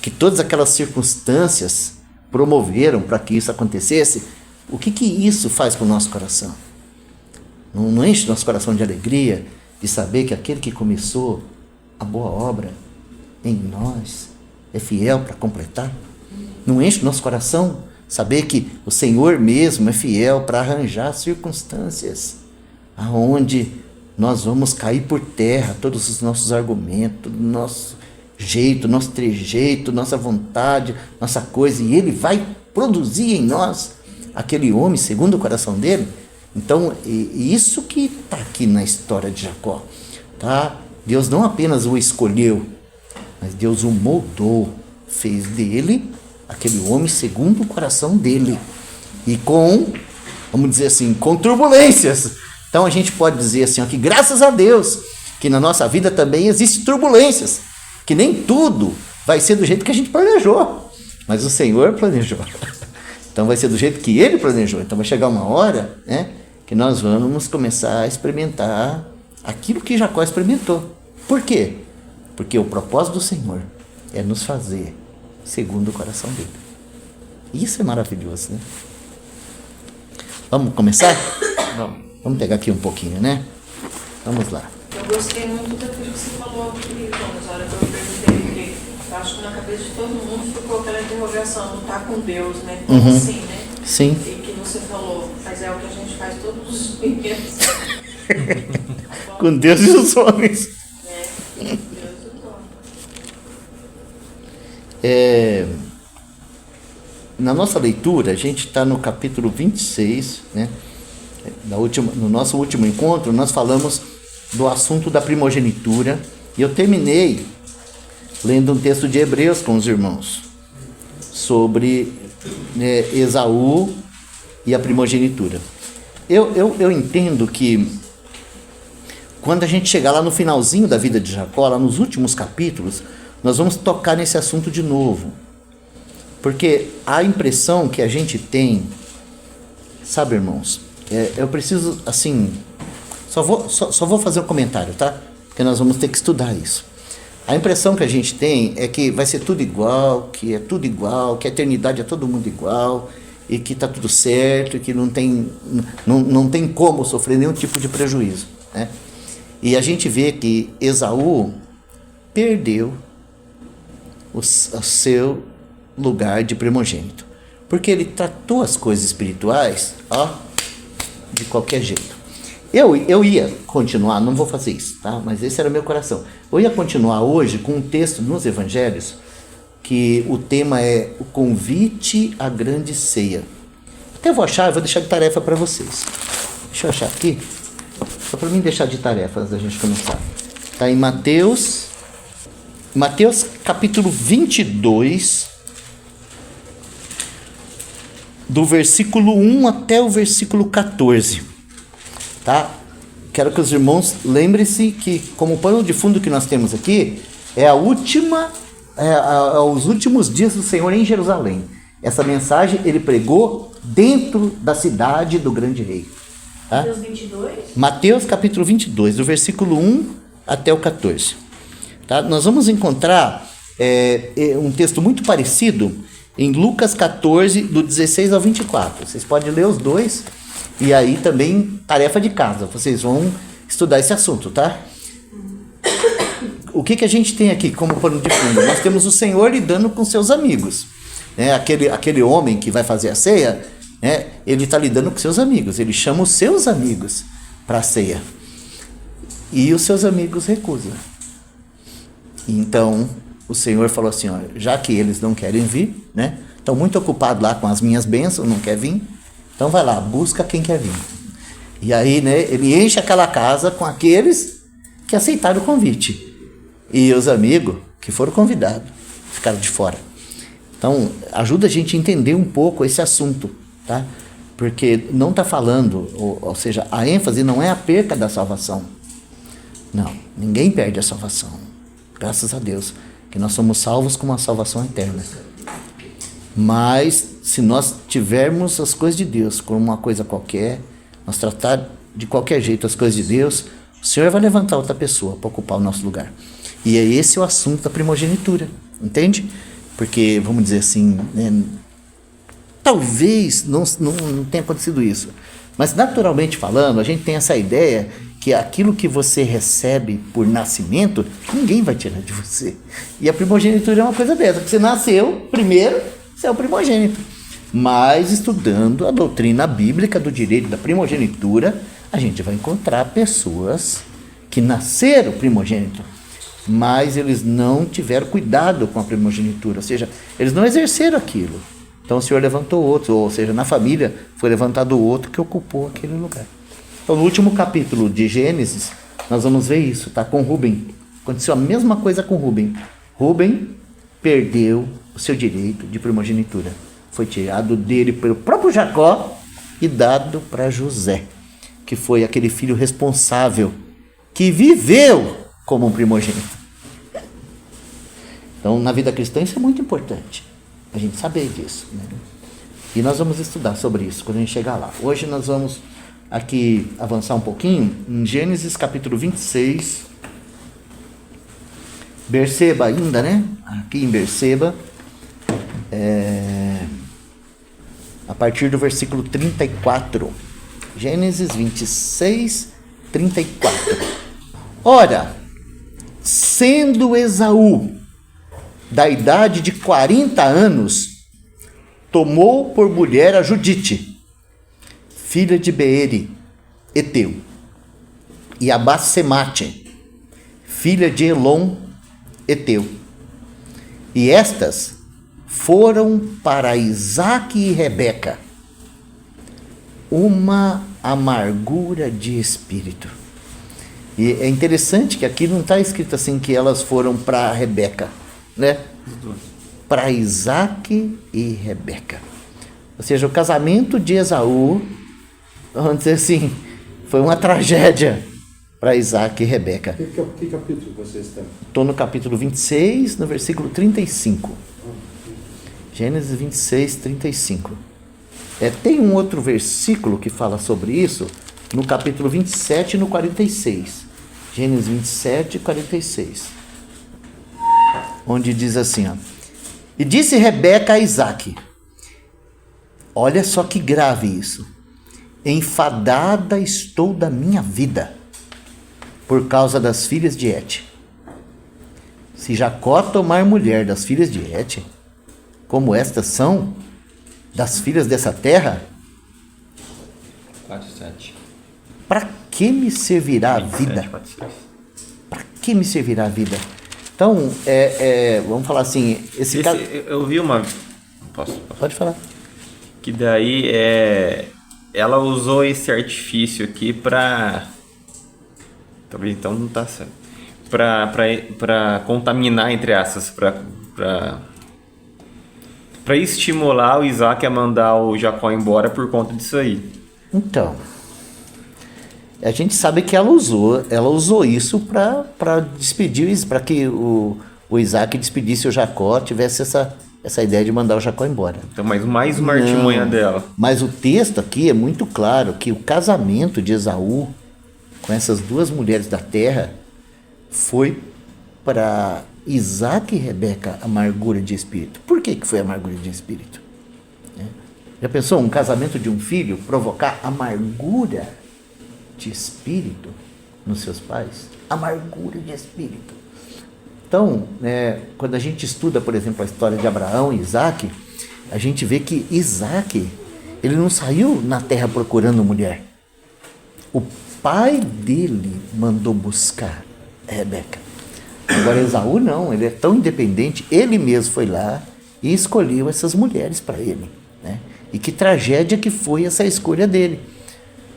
S2: que todas aquelas circunstâncias promoveram para que isso acontecesse, o que isso faz com o nosso coração? Não enche nosso coração de alegria de saber que aquele que começou a boa obra em nós é fiel para completar? Não enche nosso coração saber que o Senhor mesmo é fiel para arranjar circunstâncias aonde nós vamos cair por terra todos os nossos argumentos, nosso jeito, nosso trejeito, nossa vontade, nossa coisa, e ele vai produzir em nós aquele homem segundo o coração dele. Então, isso que está aqui na história de Jacó, tá? Deus não apenas o escolheu, mas Deus o moldou, fez dele aquele homem segundo o coração dele, e com, vamos dizer assim, com turbulências. Então a gente pode dizer assim, ó, que graças a Deus, que na nossa vida também existem turbulências, que nem tudo vai ser do jeito que a gente planejou, mas o Senhor planejou. Então vai ser do jeito que Ele planejou. Então vai chegar uma hora, né, que nós vamos começar a experimentar aquilo que Jacó experimentou. Por quê? Porque o propósito do Senhor é nos fazer segundo o coração dele. Isso é maravilhoso, né? Vamos começar? Vamos pegar aqui um pouquinho, né? Vamos lá.
S7: Eu gostei muito daquilo que você falou aqui, Jonas, na hora que eu perguntei, porque eu acho que na cabeça de todo mundo ficou aquela interrogação, não tá com Deus, né? Como assim, né?
S2: Sim.
S7: E que você falou, mas é o que a gente faz todos os dias.
S2: Com Deus e os homens.
S7: Deus e os homens.
S2: Na nossa leitura, a gente está no capítulo 26, né? No nosso último encontro, nós falamos do assunto da primogenitura, e eu terminei lendo um texto de Hebreus com os irmãos, sobre Esaú e a primogenitura. Eu entendo que quando a gente chegar lá no finalzinho da vida de Jacó, lá nos últimos capítulos, nós vamos tocar nesse assunto de novo. Porque a impressão que a gente tem, sabe, irmãos, eu preciso, assim, só vou fazer um comentário, tá? Porque nós vamos ter que estudar isso. A impressão que a gente tem é que vai ser tudo igual, que é tudo igual, que a eternidade é todo mundo igual, e que está tudo certo, e que não tem como sofrer nenhum tipo de prejuízo, né? E a gente vê que Esaú perdeu o seu lugar de primogênito, porque ele tratou as coisas espirituais, de qualquer jeito. Eu ia continuar, não vou fazer isso, tá? Mas esse era o meu coração. Eu ia continuar hoje com um texto nos evangelhos, que o tema é o convite à grande ceia. Até vou achar, eu vou deixar de tarefa para vocês. Deixa eu achar aqui, só para mim deixar de tarefa antes da gente começar. Está em Mateus capítulo 22, do versículo 1 até o versículo 14, tá? Quero que os irmãos lembrem-se que, como pano de fundo que nós temos aqui, é os últimos dias do Senhor em Jerusalém. Essa mensagem ele pregou dentro da cidade do grande rei. Tá?
S7: Mateus 22?
S2: Mateus capítulo 22, do versículo 1 até o 14. Tá? Nós vamos encontrar um texto muito parecido em Lucas 14, do 16 ao 24. Vocês podem ler os dois, e aí também tarefa de casa, vocês vão estudar esse assunto, tá? O que a gente tem aqui como pano de fundo? Nós temos o Senhor lidando com seus amigos, né? Aquele homem que vai fazer a ceia, né? Ele está lidando com seus amigos, ele chama os seus amigos para a ceia, e os seus amigos recusam. Então o Senhor falou assim, ó, já que eles não querem vir, né? Estão muito ocupados lá com as minhas bênçãos, não quer vir, então vai lá, busca quem quer vir. E aí, né, ele enche aquela casa com aqueles que aceitaram o convite. E os amigos que foram convidados ficaram de fora. Então, ajuda a gente a entender um pouco esse assunto, tá? Porque não está falando, ou seja, a ênfase não é a perca da salvação. Não, ninguém perde a salvação. Graças a Deus, que nós somos salvos com uma salvação eterna. Mas, se nós tivermos as coisas de Deus como uma coisa qualquer, nós tratar de qualquer jeito as coisas de Deus, o Senhor vai levantar outra pessoa para ocupar o nosso lugar. E é esse o assunto da primogenitura, entende? Porque, vamos dizer assim, né, talvez não tenha acontecido isso, mas naturalmente falando, a gente tem essa ideia que aquilo que você recebe por nascimento, ninguém vai tirar de você. E a primogenitura é uma coisa dessa, porque você nasceu primeiro, você é o primogênito. Mas estudando a doutrina bíblica do direito da primogenitura, a gente vai encontrar pessoas que nasceram primogênito, mas eles não tiveram cuidado com a primogenitura, ou seja, eles não exerceram aquilo. Então o Senhor levantou outro, ou seja, na família foi levantado outro que ocupou aquele lugar. Então no último capítulo de Gênesis, nós vamos ver isso, tá? Com Rubem. Aconteceu a mesma coisa com Rubem. Rubem perdeu o seu direito de primogenitura. Foi tirado dele pelo próprio Jacó e dado para José, que foi aquele filho responsável, que viveu como um primogênito. Então, na vida cristã, isso é muito importante, a gente saber disso, né? E nós vamos estudar sobre isso quando a gente chegar lá. Hoje nós vamos aqui avançar um pouquinho em Gênesis capítulo 26, Berseba ainda, né? Aqui em Berseba, a partir do versículo 34. Gênesis 26, 34. Ora, sendo Esaú da idade de 40 anos, tomou por mulher a Judite, filha de Beeri, Eteu, e a Bassemate, filha de Elon, Eteu. E estas foram para Isaque e Rebeca uma amargura de espírito. E é interessante que aqui não está escrito assim que elas foram para Rebeca, né? Para Isaque e Rebeca. Ou seja, o casamento de Esaú, vamos dizer assim, foi uma tragédia para Isaque e Rebeca.
S3: Que capítulo você está?
S2: Estou no capítulo 26, no versículo 35. Gênesis 26, 35. Tem um outro versículo que fala sobre isso, no capítulo 27 e no 46. Gênesis 27 e 46. Onde diz assim, ó. E disse Rebeca a Isaque, olha só que grave isso, enfadada estou da minha vida, por causa das filhas de Et. Se Jacó tomar mulher das filhas de Et, como estas são, das filhas dessa terra,
S5: 4:7.
S2: para que me servirá a vida? Para que me servirá a vida? Então, vamos falar assim, esse caso...
S5: Eu vi uma... Posso?
S2: Pode falar.
S5: Que daí ela usou esse artifício aqui pra... Talvez então não tá certo. Pra contaminar, entre aspas, pra estimular o Isaac a mandar o Jacó embora por conta disso aí.
S2: Então, a gente sabe que ela usou isso para despedir, para que o Isaac despedisse o Jacó, tivesse essa ideia de mandar o Jacó embora.
S5: Então, mais uma artimanha dela.
S2: Mas o texto aqui é muito claro que o casamento de Esaú com essas duas mulheres da terra foi para Isaque e Rebeca amargura de espírito. Por que foi amargura de espírito? Já pensou um casamento de um filho provocar amargura de espírito nos seus pais? Amargura de espírito. Então, quando a gente estuda, por exemplo, a história de Abraão e Isaque, a gente vê que Isaque, ele não saiu na terra procurando mulher. O pai dele mandou buscar Rebeca. Agora Esaú não, ele é tão independente, ele mesmo foi lá e escolheu essas mulheres para ele, né? E que tragédia que foi essa escolha dele.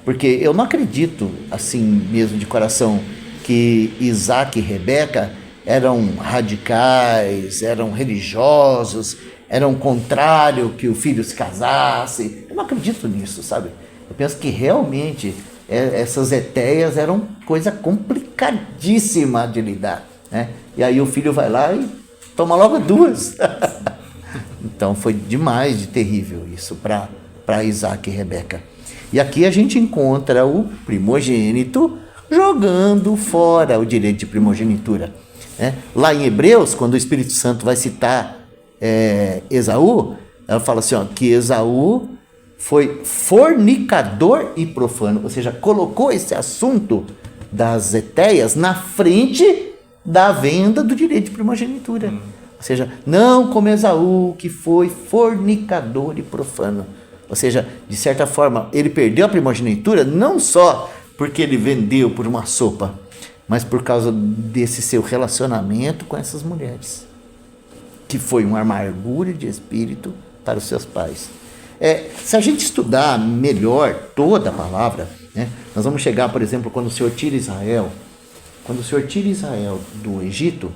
S2: Porque eu não acredito, assim mesmo de coração, que Isaque e Rebeca eram radicais, eram religiosos, eram contrário que o filho se casasse. Eu não acredito nisso, sabe? Eu penso que realmente essas etéias eram coisa complicadíssima de lidar, né? E aí o filho vai lá e toma logo duas. Então foi demais de terrível isso para Isaque e Rebeca. E aqui a gente encontra o primogênito jogando fora o direito de primogenitura, né? Lá em Hebreus, quando o Espírito Santo vai citar Esaú, ela fala assim, ó, que Esaú foi fornicador e profano, ou seja, colocou esse assunto das etéias na frente da venda do direito de primogenitura. Ou seja, não como Esaú, que foi fornicador e profano. Ou seja, de certa forma, ele perdeu a primogenitura não só porque ele vendeu por uma sopa, mas por causa desse seu relacionamento com essas mulheres, que foi uma amargura de espírito para os seus pais. Se a gente estudar melhor toda a palavra, né, nós vamos chegar, por exemplo, quando o Senhor tira Israel do Egito,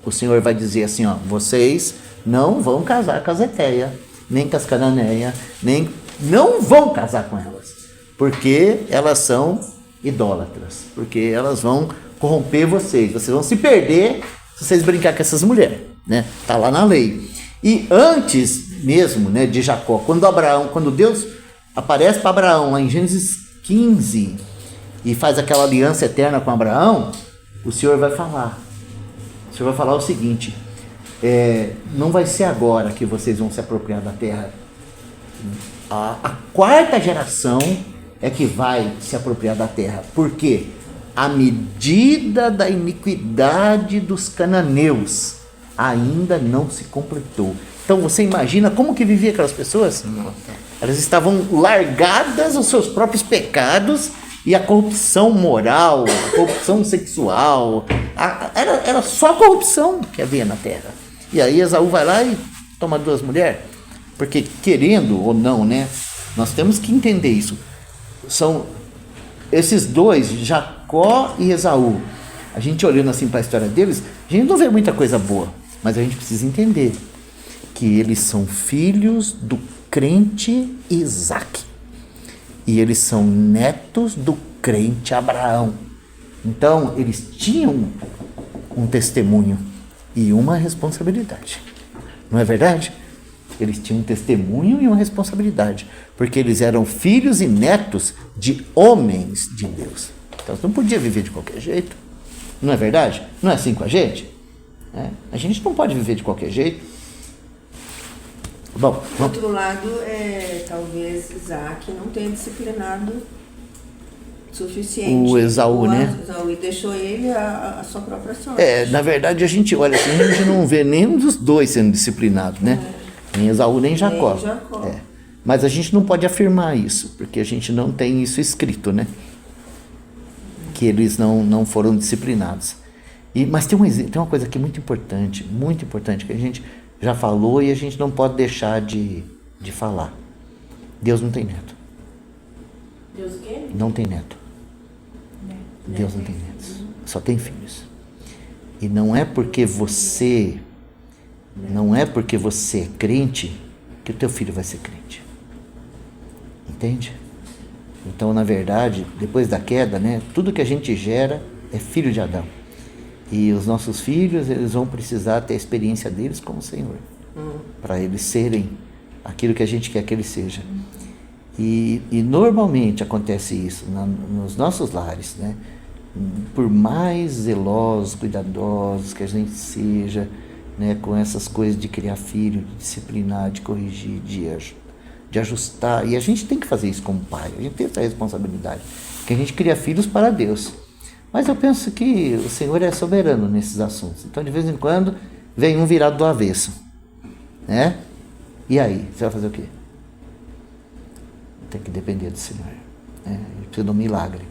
S2: o Senhor vai dizer assim, ó, vocês não vão casar com as Etéia, nem com as Cananeia, não vão casar com elas, porque elas são idólatras, porque elas vão corromper vocês vão se perder se vocês brincar com essas mulheres, né? Tá lá na lei. E antes mesmo, né, de Jacó, quando Deus aparece para Abraão lá em Gênesis 15 e faz aquela aliança eterna com Abraão, o Senhor vai falar o seguinte: não vai ser agora que vocês vão se apropriar da terra. A quarta geração é que vai se apropriar da terra. Por quê? A medida da iniquidade dos cananeus ainda não se completou. Então você imagina como que vivia aquelas pessoas? Elas estavam largadas aos seus próprios pecados e a corrupção moral, a corrupção sexual, era só corrupção que havia na terra. E aí Esaú vai lá e toma 2 mulheres, porque querendo ou não, né, nós temos que entender isso. São esses dois, Jacó e Esaú. A gente olhando assim para a história deles, a gente não vê muita coisa boa, mas a gente precisa entender que eles são filhos do crente Isaac e eles são netos do crente Abraão. Então eles tinham um testemunho e uma responsabilidade, não é verdade? Eles tinham um testemunho e uma responsabilidade, porque eles eram filhos e netos de homens de Deus. Então eles não podiam viver de qualquer jeito, não é verdade? Não é assim com a gente? A gente não pode viver de qualquer jeito. Bom,
S6: por outro lado, talvez Isaac não tenha disciplinado suficiente
S2: o Esaú, né?
S6: Esaú, e deixou ele a sua própria sorte.
S2: Na verdade, a gente olha assim, a gente não vê nenhum dos dois sendo disciplinado, né? Nem Esaú, nem Jacó.
S6: Nem Jacó.
S2: Mas a gente não pode afirmar isso, porque a gente não tem isso escrito, né? Que eles não foram disciplinados. Mas tem uma coisa aqui muito importante, que a gente já falou e a gente não pode deixar de falar. Deus não tem neto.
S7: Deus o quê?
S2: Não tem neto. Deus não tem netos. Só tem filhos. E não é porque você é crente que o teu filho vai ser crente. Entende? Então, na verdade, depois da queda, né, tudo que a gente gera é filho de Adão. E os nossos filhos, eles vão precisar ter a experiência deles com o Senhor, para eles serem aquilo que a gente quer que eles sejam. E normalmente acontece isso nos nossos lares, né? Por mais zelosos, cuidadosos que a gente seja, né, com essas coisas de criar filho, de disciplinar, de corrigir, de ajustar. E a gente tem que fazer isso como pai, a gente tem essa responsabilidade, que a gente cria filhos para Deus. Mas eu penso que o Senhor é soberano nesses assuntos. Então, de vez em quando, vem um virado do avesso, né? E aí, você vai fazer o quê? Tem que depender do Senhor, né? Ele precisa de um milagre.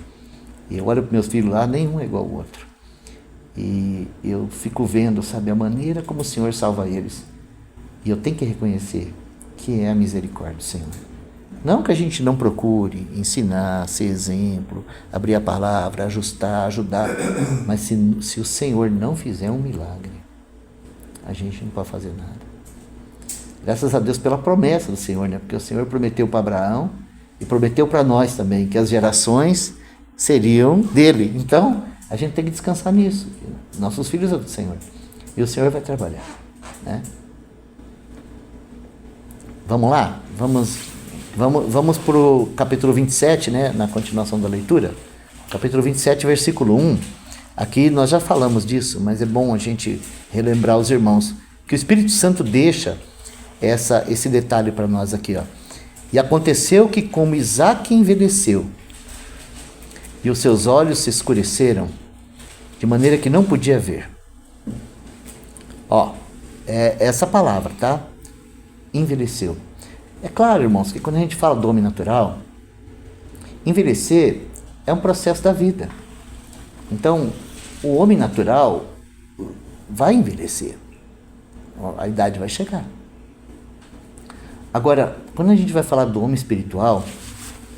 S2: E eu olho para meus filhos lá, nenhum é igual ao outro. E eu fico vendo, sabe, a maneira como o Senhor salva eles. E eu tenho que reconhecer que é a misericórdia do Senhor. Não que a gente não procure ensinar, ser exemplo, abrir a palavra, ajustar, ajudar. Mas se o Senhor não fizer um milagre, a gente não pode fazer nada. Graças a Deus pela promessa do Senhor, né? Porque o Senhor prometeu para Abraão e prometeu para nós também que as gerações seriam dele. Então, a gente tem que descansar nisso. Nossos filhos são do Senhor. E o Senhor vai trabalhar, né? Vamos lá? Vamos para o capítulo 27, né? Na continuação da leitura. Capítulo 27, versículo 1. Aqui nós já falamos disso, mas é bom a gente relembrar os irmãos que o Espírito Santo deixa esse detalhe para nós aqui, ó. E aconteceu que, como Isaac envelheceu e os seus olhos se escureceram, de maneira que não podia ver. Ó, essa palavra, tá? Envelheceu. É claro, irmãos, que quando a gente fala do homem natural, envelhecer é um processo da vida. Então, o homem natural vai envelhecer. A idade vai chegar. Agora, quando a gente vai falar do homem espiritual,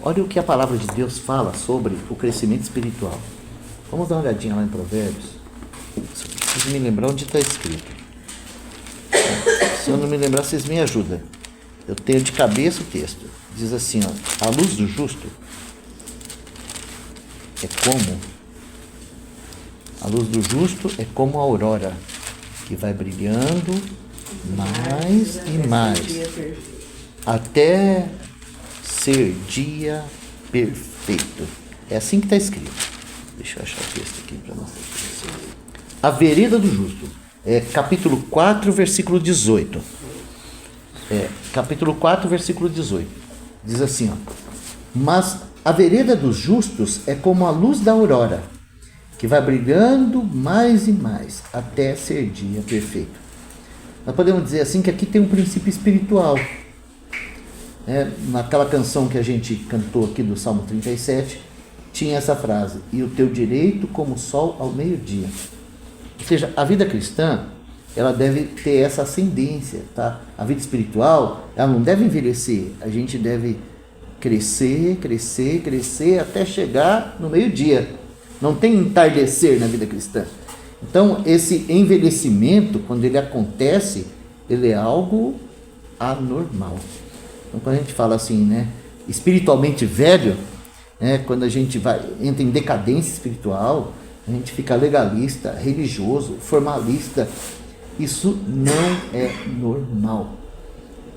S2: olha o que a palavra de Deus fala sobre o crescimento espiritual. Vamos dar uma olhadinha lá em Provérbios. Só preciso me lembrar onde está escrito. Se eu não me lembrar, vocês me ajudam. Eu tenho de cabeça o texto. Diz assim, ó, a luz do justo é como... A luz do justo é como a aurora, que vai brilhando mais e mais, até ser dia perfeito. É assim que está escrito. Deixa eu achar o texto aqui para mostrar para vocês. A vereda do justo. Capítulo 4, versículo 18. Capítulo 4, versículo 18. Diz assim, ó. Mas a vereda dos justos é como a luz da aurora, que vai brilhando mais e mais, até ser dia perfeito. Nós podemos dizer assim que aqui tem um princípio espiritual. Naquela canção que a gente cantou aqui do Salmo 37, tinha essa frase, e o teu direito como o sol ao meio-dia. Ou seja, a vida cristã, ela deve ter essa ascendência, tá? A vida espiritual, ela não deve envelhecer, a gente deve crescer, crescer, crescer, até chegar no meio-dia. Não tem entardecer na vida cristã. Então, esse envelhecimento, quando ele acontece, ele é algo anormal. Então, quando a gente fala assim, né, espiritualmente velho, quando a gente entra em decadência espiritual, a gente fica legalista, religioso, formalista. Isso não é normal.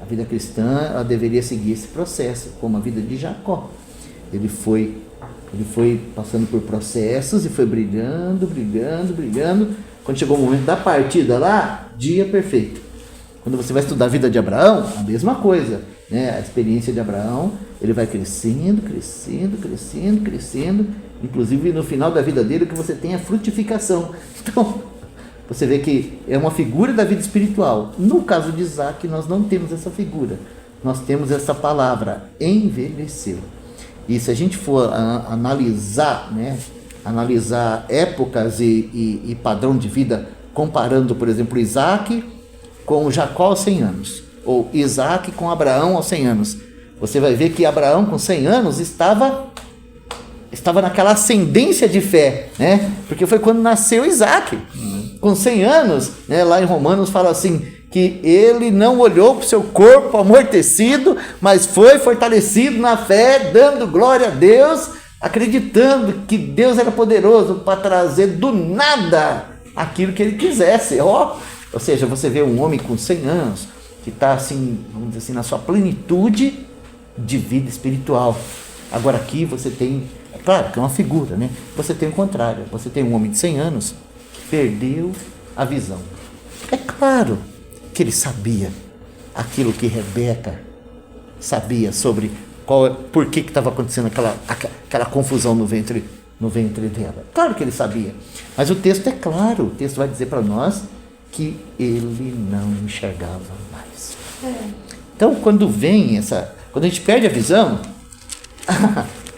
S2: A vida cristã, ela deveria seguir esse processo, como a vida de Jacó. Ele foi passando por processos e foi brilhando, brilhando, brilhando. Quando chegou o momento da partida lá, dia perfeito. Quando você vai estudar a vida de Abraão, a mesma coisa, né? A experiência de Abraão, ele vai crescendo, crescendo, crescendo, crescendo. Inclusive, no final da vida dele, o que você tem é frutificação. Então, você vê que é uma figura da vida espiritual. No caso de Isaac, nós não temos essa figura. Nós temos essa palavra, envelheceu. E se a gente for analisar, né, analisar épocas e padrão de vida, comparando, por exemplo, Isaac com Jacó aos 100 anos, ou Isaac com Abraão aos 100 anos, você vai ver que Abraão com 100 anos estava naquela ascendência de fé, né? Porque foi quando nasceu Isaac. Com 100 anos, né, lá em Romanos fala assim, que ele não olhou para o seu corpo amortecido, mas foi fortalecido na fé, dando glória a Deus, acreditando que Deus era poderoso para trazer do nada aquilo que ele quisesse. Ou seja, você vê um homem com 100 anos, que está assim, vamos dizer assim, na sua plenitude de vida espiritual. Agora aqui você tem, é claro que é uma figura, né? Você tem o contrário, você tem um homem de 100 anos que perdeu a visão. É claro que ele sabia aquilo que Rebeca sabia sobre por que estava acontecendo aquela confusão no ventre dela. Claro que ele sabia, mas o texto é claro, o texto vai dizer para nós que ele não enxergava mais. Então, quando a gente perde a visão,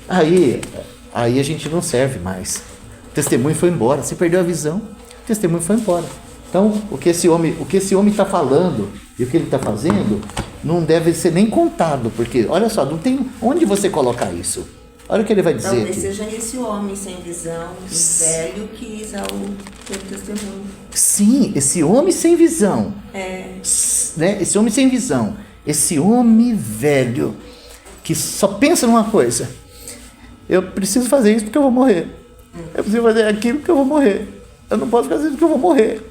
S2: aí a gente não serve mais. O testemunho foi embora, você perdeu a visão, o testemunho foi embora. Então, o que esse homem está falando e o que ele está fazendo não deve ser nem contado, porque, olha só, não tem onde você colocar isso. Olha o que ele vai dizer
S6: talvez
S2: aqui.
S6: Seja esse homem sem visão, velho, que Isaú teve testemunho.
S2: Sim, esse homem sem visão. Né? Esse homem sem visão. Esse homem velho, que só pensa numa coisa. Eu preciso fazer isso porque eu vou morrer. Eu preciso fazer aquilo porque eu vou morrer. Eu não posso fazer isso porque eu vou morrer.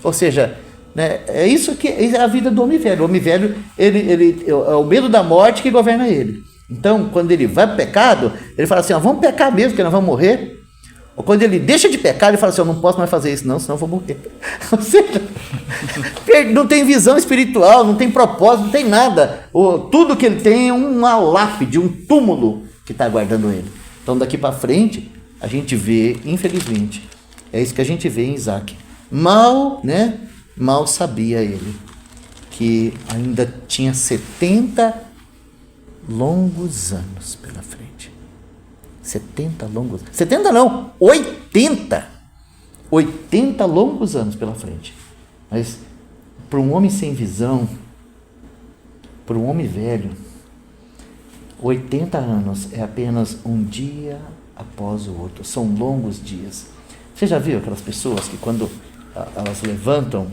S2: Ou seja, né, é isso que é a vida do homem velho. O homem velho, é o medo da morte que governa ele. Então, quando ele vai para o pecado, ele fala assim, vamos pecar mesmo, porque nós vamos morrer. Ou quando ele deixa de pecar, ele fala assim, eu não posso mais fazer isso não, senão eu vou morrer. Ou seja, não tem visão espiritual, não tem propósito, não tem nada. Tudo que ele tem é uma lápide, um túmulo que está guardando ele. Então, daqui para frente, a gente vê, infelizmente, é isso que a gente vê em Isaac. Mal sabia ele que ainda tinha 70 longos anos pela frente. 70 longos... 70 não, 80! 80 longos anos pela frente. Mas para um homem sem visão, para um homem velho, 80 anos é apenas um dia após o outro. São longos dias. Você já viu aquelas pessoas que quando elas levantam,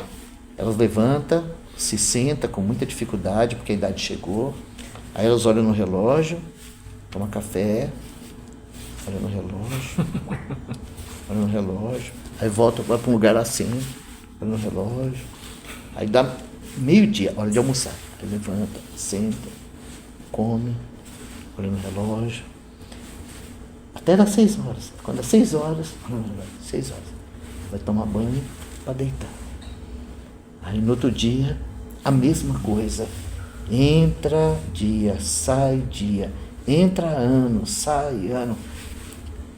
S2: se sentam com muita dificuldade porque a idade chegou, aí elas olham no relógio, tomam café, olham no relógio, aí volta, vai para um lugar assim, olha no relógio, aí dá meio-dia, hora de almoçar, aí levanta, senta, come, olha no relógio, até das 6 horas, quando dá 6 horas, 6 horas, vai tomar banho para deitar, aí no outro dia, a mesma coisa, entra dia, sai dia, entra ano, sai ano,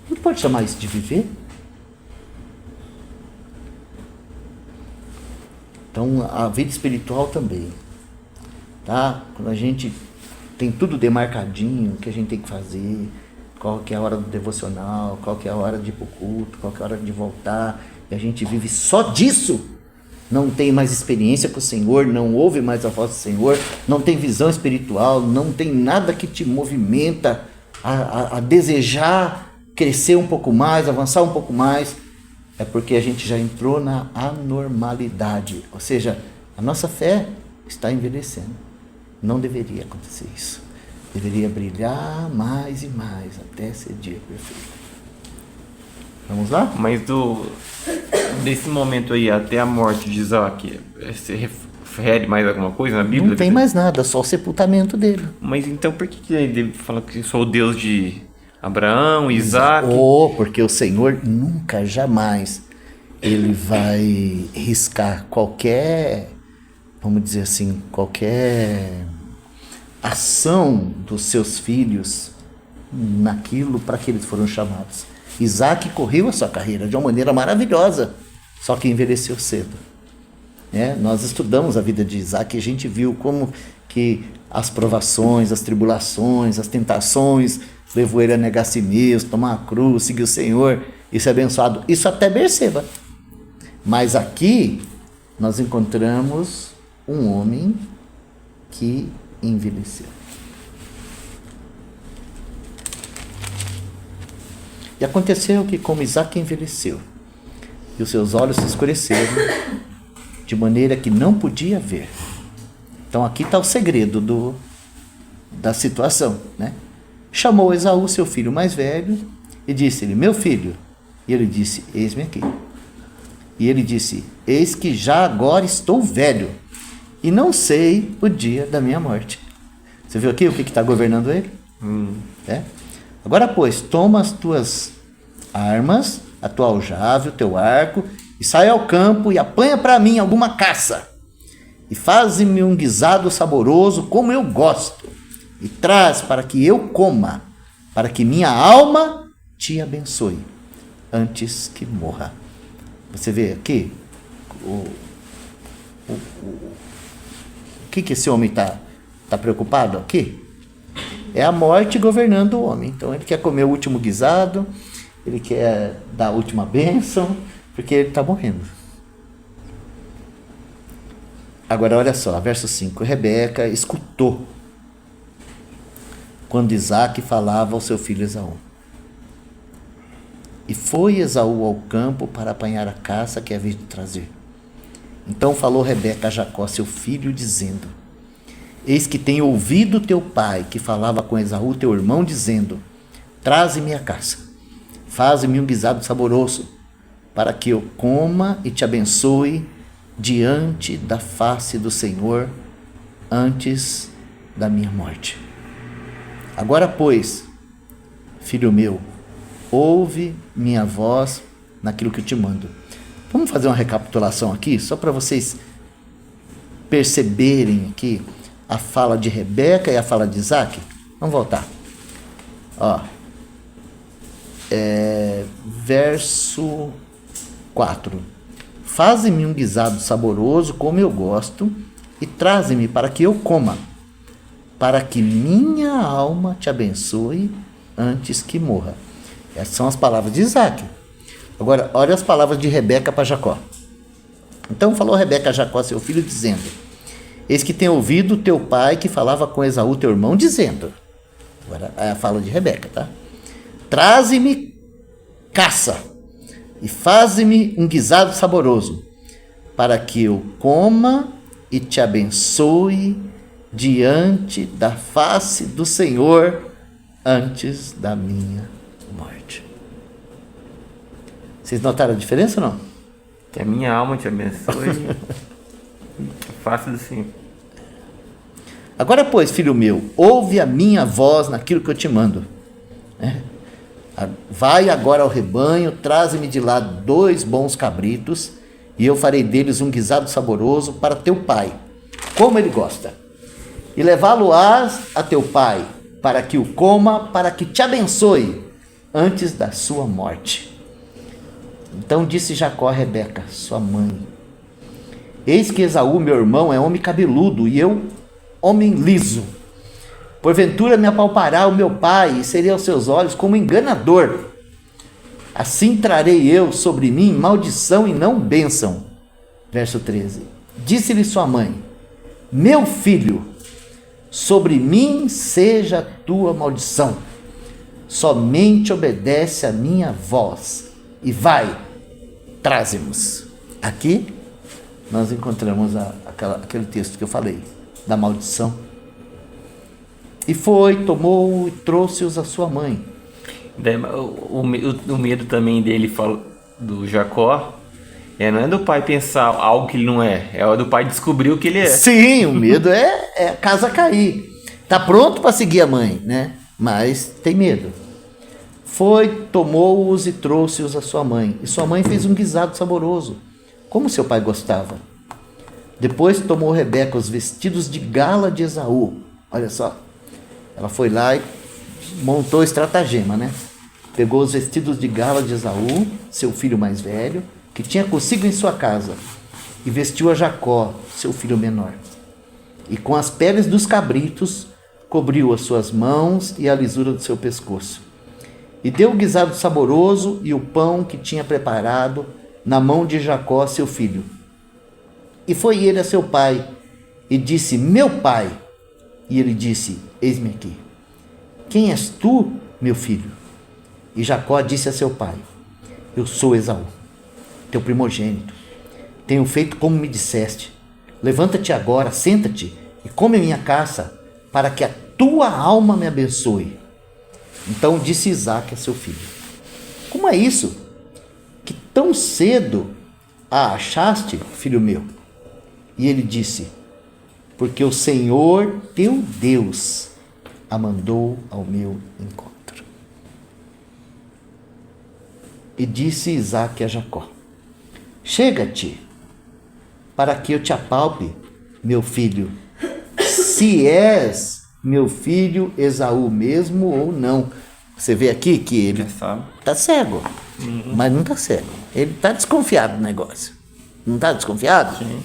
S2: não pode chamar isso de viver? Então, a vida espiritual também, tá? Quando a gente tem tudo demarcadinho, o que a gente tem que fazer, qual que é a hora do devocional, qual que é a hora de ir pro culto, qual que é a hora de voltar, e a gente vive só disso, não tem mais experiência com o Senhor, não ouve mais a voz do Senhor, não tem visão espiritual, não tem nada que te movimenta a desejar crescer um pouco mais, avançar um pouco mais, é porque a gente já entrou na anormalidade, ou seja, a nossa fé está envelhecendo. Não deveria acontecer isso. Deveria brilhar mais e mais até ser dia perfeito. Vamos lá?
S5: Mas desse momento aí até a morte de Isaac, se refere mais alguma coisa na Bíblia?
S2: Não tem mais nada, só o sepultamento dele.
S5: Mas então por que ele fala que sou o Deus de Abraão, Isaac?
S2: Porque o Senhor nunca, jamais, ele vai riscar qualquer, vamos dizer assim, qualquer ação dos seus filhos naquilo para que eles foram chamados. Isaac correu a sua carreira de uma maneira maravilhosa, só que envelheceu cedo. Nós estudamos a vida de Isaac e a gente viu como que as provações, as tribulações, as tentações levou ele a negar a si mesmo, tomar a cruz, seguir o Senhor e ser abençoado. Isso até Berseba. Mas aqui nós encontramos um homem que envelheceu. E aconteceu que como Isaac envelheceu e os seus olhos se escureceram de maneira que não podia ver. Então aqui está o segredo da situação, né? Chamou Esaú, seu filho mais velho, e disse-lhe, meu filho. E ele disse, eis-me aqui. E ele disse, eis que já agora estou velho, e não sei o dia da minha morte. Você viu aqui o que está governando ele? Agora, pois, toma as tuas armas, a tua aljava, o teu arco, e sai ao campo e apanha para mim alguma caça, e faze-me um guisado saboroso como eu gosto, e traz para que eu coma, para que minha alma te abençoe, antes que morra. Você vê aqui o que esse homem está preocupado aqui? É a morte governando o homem. Então ele quer comer o último guisado, ele quer dar a última bênção, porque ele está morrendo. Agora olha só, verso 5. Rebeca escutou quando Isaac falava ao seu filho Esaú. E foi Esaú ao campo para apanhar a caça que havia de trazer. Então falou Rebeca a Jacó, seu filho, dizendo, eis que tenho ouvido teu pai, que falava com Esaú, teu irmão, dizendo, traze-me a caça, faze-me um guisado saboroso, para que eu coma e te abençoe diante da face do Senhor, antes da minha morte. Agora, pois, filho meu, ouve minha voz naquilo que eu te mando. Vamos fazer uma recapitulação aqui, só para vocês perceberem aqui a fala de Rebeca e a fala de Isaac. Vamos voltar. Verso 4. Faze-me um guisado saboroso como eu gosto e traze-me para que eu coma, para que minha alma te abençoe antes que morra. Essas são as palavras de Isaac. Agora, olha as palavras de Rebeca para Jacó. Então falou Rebeca a Jacó, seu filho, dizendo: eis que tenho ouvido teu pai que falava com Esaú, teu irmão, dizendo... Agora é a fala de Rebeca, tá? Traze-me caça e faze-me um guisado saboroso, para que eu coma e te abençoe diante da face do Senhor antes da minha morte. Vocês notaram a diferença ou não?
S5: Que a minha alma te abençoe. Faça assim.
S2: Agora, pois, filho meu, ouve a minha voz naquilo que eu te mando. Vai agora ao rebanho, traze-me de lá 2 bons cabritos, e eu farei deles um guisado saboroso para teu pai, como ele gosta. E levá-lo-ás a teu pai, para que o coma, para que te abençoe antes da sua morte. Então disse Jacó a Rebeca, sua mãe: eis que Esaú, meu irmão, é homem cabeludo, e eu, homem liso. Porventura me apalpará o meu pai, e serei aos seus olhos como enganador. Assim trarei eu sobre mim maldição e não bênção. Verso 13. Disse-lhe sua mãe: meu filho, sobre mim seja a tua maldição. Somente obedece a minha voz. E vai, traze-nos. Aqui nós encontramos aquele texto que eu falei, da maldição. E foi, tomou e trouxe-os a sua mãe.
S5: O medo também dele, do Jacó, não é do pai pensar algo que ele não é o do pai descobrir o que ele é.
S2: Sim, o medo é a casa cair. Tá pronto para seguir a mãe, né? Mas tem medo. Foi, tomou-os e trouxe-os a sua mãe. E sua mãe fez um guisado saboroso, como seu pai gostava. Depois tomou Rebeca os vestidos de gala de Esaú. Olha só. Ela foi lá e montou estratagema, né? Pegou os vestidos de gala de Esaú, seu filho mais velho, que tinha consigo em sua casa, e vestiu a Jacó, seu filho menor. E com as peles dos cabritos, cobriu as suas mãos e a lisura do seu pescoço. E deu o guisado saboroso e o pão que tinha preparado na mão de Jacó, seu filho. E foi ele a seu pai, e disse: meu pai. E ele disse: eis-me aqui. Quem és tu, meu filho? E Jacó disse a seu pai: eu sou Esaú, teu primogênito. Tenho feito como me disseste. Levanta-te agora, senta-te e come a minha caça, para que a tua alma me abençoe. Então disse Isaque a seu filho: como é isso? Que tão cedo a achaste, filho meu? E ele disse: porque o Senhor teu Deus a mandou ao meu encontro. E disse Isaque a Jacó: chega-te, para que eu te apalpe, meu filho, se és meu filho Esaú mesmo ou não. Você vê aqui que ele está cego, mas não está cego. Ele está desconfiado do negócio. Não está desconfiado?
S5: Sim.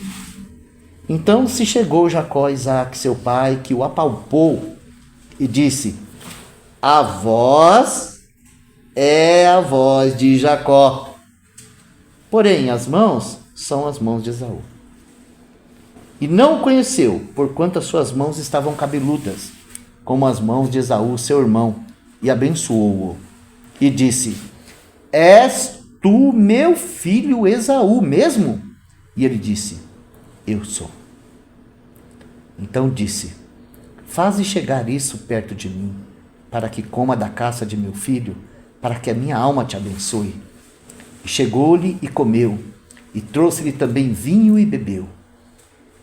S2: Então se chegou Jacó a Isaque, seu pai, que o apalpou e disse: a voz é a voz de Jacó, porém as mãos são as mãos de Esaú. E não o conheceu, porquanto as suas mãos estavam cabeludas, como as mãos de Esaú, seu irmão, e abençoou-o. E disse: és tu meu filho Esaú mesmo? E ele disse: eu sou. Então disse: faze chegar isso perto de mim, para que coma da caça de meu filho, para que a minha alma te abençoe. E chegou-lhe e comeu, e trouxe-lhe também vinho e bebeu.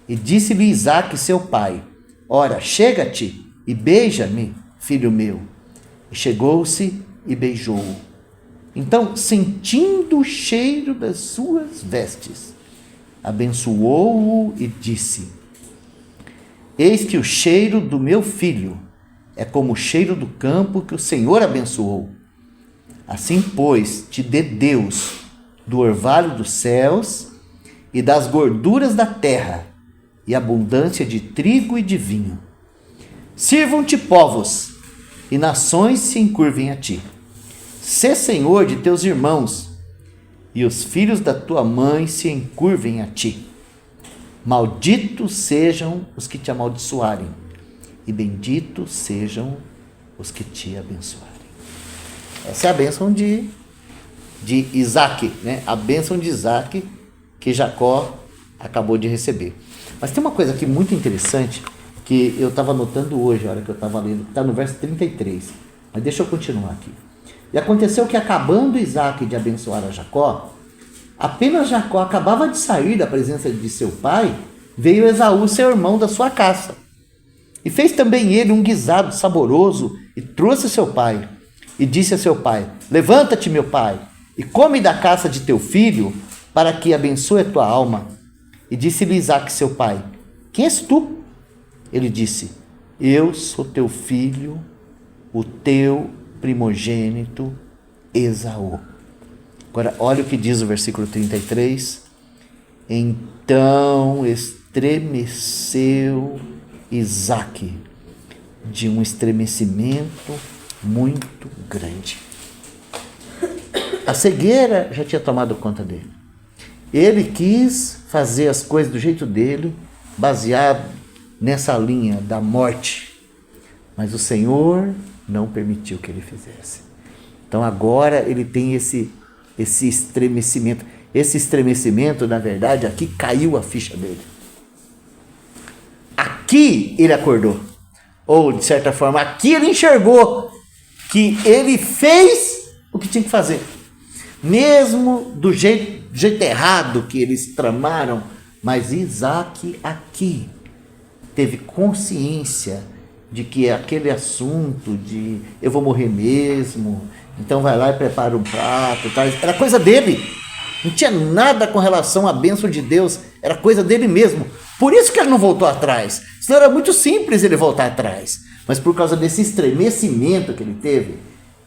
S2: E disse-lhe Isaque, seu pai: ora, chega-te e beija-me, filho meu. E chegou-se e beijou-o. Então, sentindo o cheiro das suas vestes, abençoou-o e disse: eis que o cheiro do meu filho é como o cheiro do campo que o Senhor abençoou. Assim, pois, te dê Deus do orvalho dos céus e das gorduras da terra, e abundância de trigo e de vinho. Sirvam-te povos, e nações se encurvem a ti. Sê senhor de teus irmãos, e os filhos da tua mãe se encurvem a ti. Malditos sejam os que te amaldiçoarem, e benditos sejam os que te abençoarem. Essa é a bênção de Isaac, né? A bênção de Isaac que Jacó acabou de receber. Mas tem uma coisa aqui muito interessante que eu estava notando hoje, a hora que eu estava lendo, que está no verso 33. Mas deixa eu continuar aqui. E aconteceu que, acabando Isaac de abençoar a Jacó, apenas Jacó acabava de sair da presença de seu pai, veio Esaú, seu irmão, da sua caça. E fez também ele um guisado saboroso e trouxe seu pai. E disse a seu pai: levanta-te, meu pai, e come da caça de teu filho, para que abençoe a tua alma. E disse-lhe Isaque, seu pai: quem és tu? Ele disse: eu sou teu filho, o teu primogênito Esaú. Agora, olha o que diz o versículo 33. Então estremeceu Isaque de um estremecimento muito grande. A cegueira já tinha tomado conta dele. Ele quis fazer as coisas do jeito dele, baseado nessa linha da morte. Mas o Senhor não permitiu que ele fizesse. Então agora ele tem esse estremecimento. Esse estremecimento, na verdade, aqui caiu a ficha dele. Aqui ele acordou. Ou, de certa forma, aqui ele enxergou que ele fez o que tinha que fazer. Mesmo do jeito errado que eles tramaram, mas Isaque aqui teve consciência de que aquele assunto de eu vou morrer mesmo, então vai lá e prepara um prato, tá? Era coisa dele. Não tinha nada com relação à bênção de Deus, era coisa dele mesmo. Por isso que ele não voltou atrás. Senão era muito simples ele voltar atrás. Mas por causa desse estremecimento que ele teve,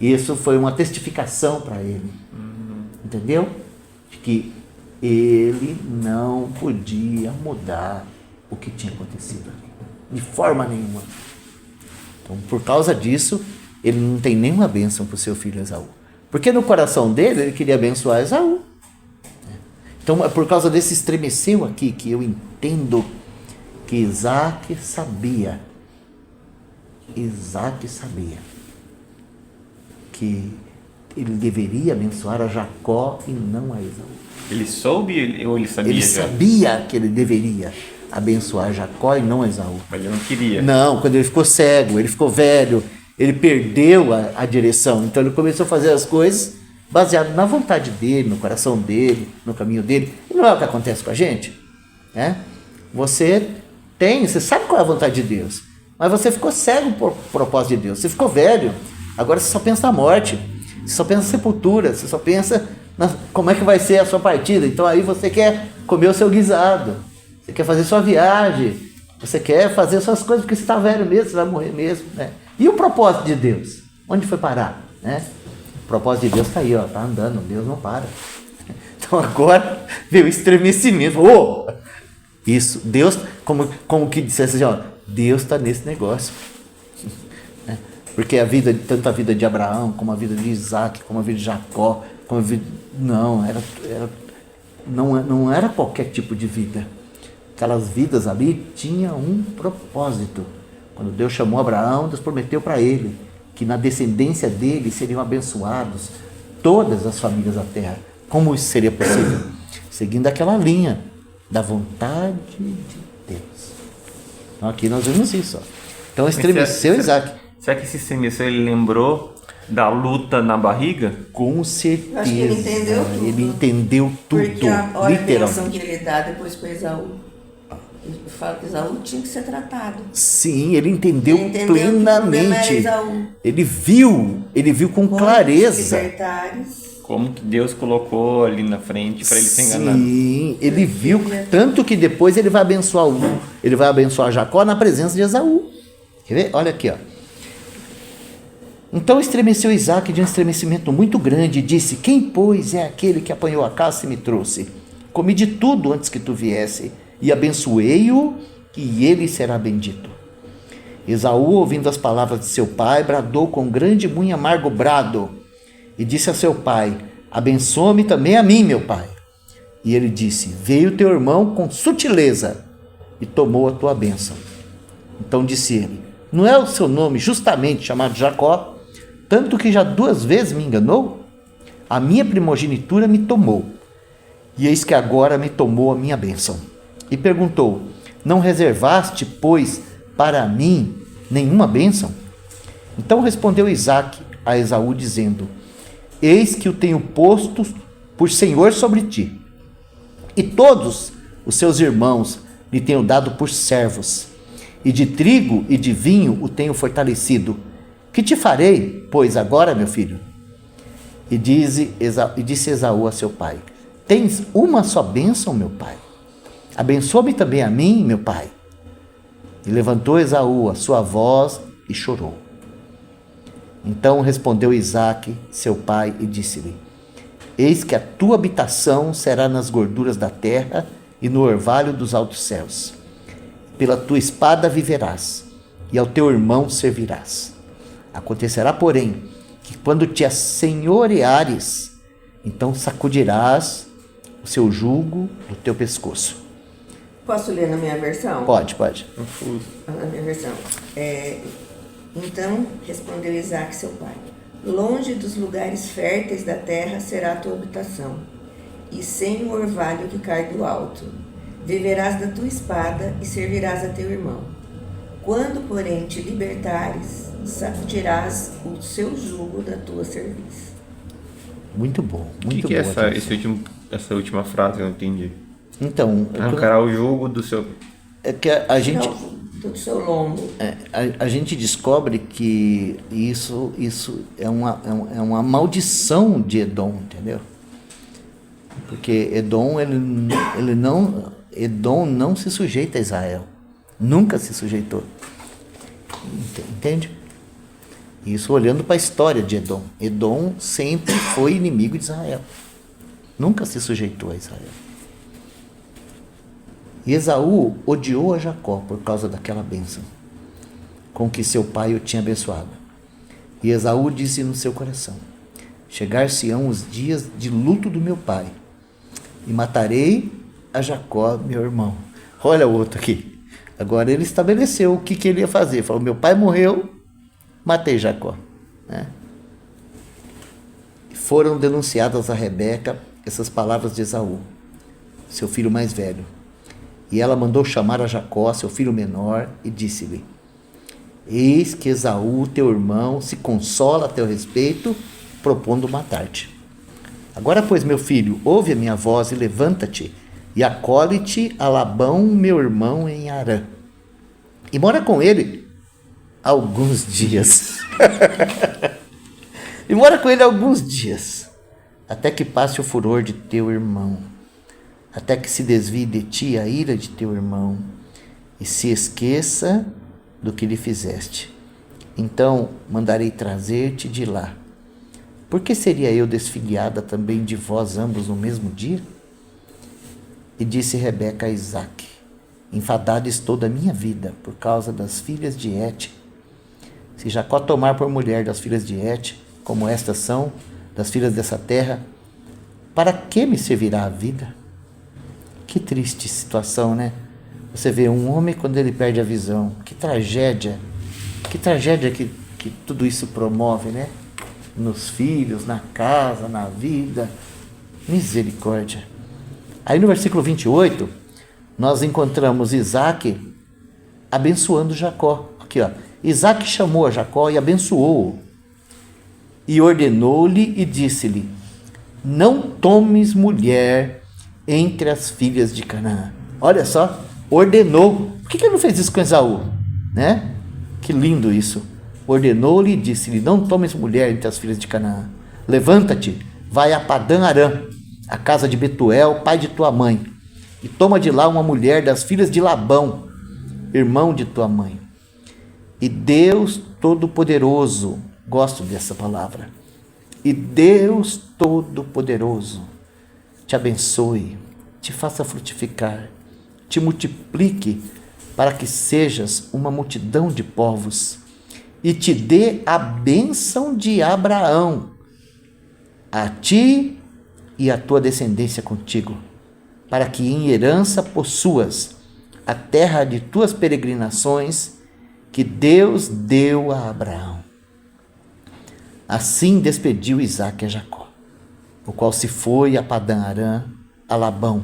S2: isso foi uma testificação para ele. Entendeu? De que ele não podia mudar o que tinha acontecido ali. De forma nenhuma. Então, por causa disso, ele não tem nenhuma bênção para o seu filho Esaú. Porque no coração dele, ele queria abençoar Esaú. Então, é por causa desse estremeceu aqui que eu entendo que Isaque sabia que ele deveria abençoar a Jacó e não a Esaú.
S5: Ele soube ou ele sabia?
S2: Ele
S5: já?
S2: sabia que ele deveria abençoar Jacó e não Esaú.
S5: Mas ele não queria.
S2: Não, quando ele ficou cego, ele ficou velho, ele perdeu a direção. Então ele começou a fazer as coisas baseado na vontade dele, no coração dele, no caminho dele. E não é o que acontece com a gente, né? Você sabe qual é a vontade de Deus, mas você ficou cego por propósito de Deus. Você ficou velho, agora você só pensa na morte, você só pensa na sepultura, você só pensa como é que vai ser a sua partida. Então aí você quer comer o seu guisado, você quer fazer sua viagem, você quer fazer suas coisas porque você está velho mesmo, você vai morrer mesmo, né? E o propósito de Deus? Onde foi parar, né? O propósito de Deus está aí, ó, tá andando, Deus não para. Então agora veio o estremecimento. Isso, Deus, como que dissesse assim, ó, Deus está nesse negócio. Porque tanto a vida de Abraão, como a vida de Isaac, como a vida de Jacó, como a vida, não era qualquer tipo de vida. Aquelas vidas ali tinham um propósito. Quando Deus chamou Abraão, Deus prometeu para ele que na descendência dele seriam abençoados todas as famílias da terra. Como isso seria possível? Seguindo aquela linha da vontade de Deus. Então aqui nós vemos isso. Ó. Então estremeceu Isaac.
S5: Será que esse estremeceu ele lembrou da luta na barriga?
S2: Com certeza.
S6: Eu acho que ele entendeu tudo.
S2: Ele entendeu tudo,
S6: Porque olha a bênção
S2: literalmente.
S6: que ele dá depois para Esaú. Ele fala que Esaú tinha que ser tratado.
S2: Sim, ele entendeu
S6: Que o problema
S2: plenamente.
S6: era Esaú.
S2: Ele viu com clareza.
S6: Libertares.
S5: Como que Deus colocou ali na frente para ele ser enganado?
S2: Sim, ele viu, tanto que depois ele vai abençoar Jacó na presença de Esaú. Quer ver? Olha aqui, ó. Então estremeceu Isaque de um estremecimento muito grande e disse: quem, pois, é aquele que apanhou a caça e me trouxe? Comi de tudo antes que tu viesse, e abençoei-o, e ele será bendito. Esaú, ouvindo as palavras de seu pai, bradou com grande e muito amargo brado, e disse a seu pai: abençoa-me também a mim, meu pai. E ele disse: veio teu irmão com sutileza e tomou a tua bênção. Então disse ele: não é o seu nome justamente chamado Jacó, tanto que já 2 vezes me enganou? A minha primogenitura me tomou, e eis que agora me tomou a minha bênção. E perguntou: não reservaste, pois, para mim nenhuma bênção? Então respondeu Isaque a Esaú, dizendo: eis que o tenho posto por senhor sobre ti, e todos os seus irmãos lhe tenho dado por servos, e de trigo e de vinho o tenho fortalecido. Que te farei, pois, agora, meu filho? E disse Esaú a seu pai: tens uma só bênção, meu pai? Abençoa-me também a mim, meu pai. E levantou Esaú a sua voz e chorou. Então respondeu Isaque, seu pai, e disse-lhe: eis que a tua habitação será nas gorduras da terra e no orvalho dos altos céus. Pela tua espada viverás, e ao teu irmão servirás. Acontecerá, porém, que quando te assenhoreares, então sacudirás o seu jugo do teu pescoço.
S6: Posso ler na minha versão?
S2: Pode.
S6: Na minha versão. Então respondeu Isaque, seu pai: longe dos lugares férteis da terra será a tua habitação, e sem o orvalho que cai do alto. Viverás da tua espada e servirás a teu irmão. Quando, porém, te libertares, sacudirás o seu jugo da tua cerviz.
S2: Muito bom,
S5: O
S2: muito
S5: que é
S2: boa.
S5: essa última frase? Eu não entendi.
S2: Então,
S5: Arrancará o jugo do seu...
S2: é que a gente...
S6: Do seu lombo.
S2: A gente descobre que isso é uma maldição de Edom, entendeu? Porque Edom não se sujeita a Israel. Nunca se sujeitou. Entende? Isso olhando para a história de Edom. Edom sempre foi inimigo de Israel. Nunca se sujeitou a Israel. E Esaú odiou a Jacó por causa daquela bênção com que seu pai o tinha abençoado. E Esaú disse no seu coração: chegar-se-ão os dias de luto do meu pai, e matarei a Jacó, meu irmão. Olha o outro aqui. Agora ele estabeleceu o que ele ia fazer. Falou: meu pai morreu, matei Jacó. Foram denunciadas a Rebeca essas palavras de Esaú, seu filho mais velho. E ela mandou chamar a Jacó, seu filho menor, e disse-lhe: eis que Esaú, teu irmão, se consola a teu respeito, propondo matar-te. Agora, pois, meu filho, ouve a minha voz e levanta-te, e acolhe-te a Labão, meu irmão, em Harã, e mora com ele alguns dias. E mora com ele alguns dias, até que passe o furor de teu irmão, até que se desvie de ti a ira de teu irmão, e se esqueça do que lhe fizeste. Então mandarei trazer-te de lá. Por que seria eu desfiliada também de vós ambos no mesmo dia? E disse Rebeca a Isaque: enfadada estou da minha vida por causa das filhas de Et. Se Jacó tomar por mulher das filhas de Et, como estas são, das filhas dessa terra, para que me servirá a vida? Que triste situação, né? Você vê um homem quando ele perde a visão. Que tragédia que tudo isso promove, né? Nos filhos, na casa, na vida. Misericórdia. Aí no versículo 28, nós encontramos Isaque abençoando Jacó. Aqui, ó. Isaque chamou a Jacó e abençoou-o. E ordenou-lhe e disse-lhe: não tomes mulher entre as filhas de Canaã. Olha só, ordenou. Por que ele não fez isso com Esaú? Né? Que lindo isso. Ordenou-lhe e disse-lhe: não tomes mulher entre as filhas de Canaã. Levanta-te, vai a Padã Arã, a casa de Betuel, pai de tua mãe, e toma de lá uma mulher das filhas de Labão, irmão de tua mãe. E Deus Todo-Poderoso, gosto dessa palavra, e Deus Todo-Poderoso te abençoe, te faça frutificar, te multiplique para que sejas uma multidão de povos, e te dê a bênção de Abraão, a ti e a tua descendência contigo, para que em herança possuas a terra de tuas peregrinações, que Deus deu a Abraão. Assim despediu Isaque a Jacó, o qual se foi a Padã-Arã, a Labão,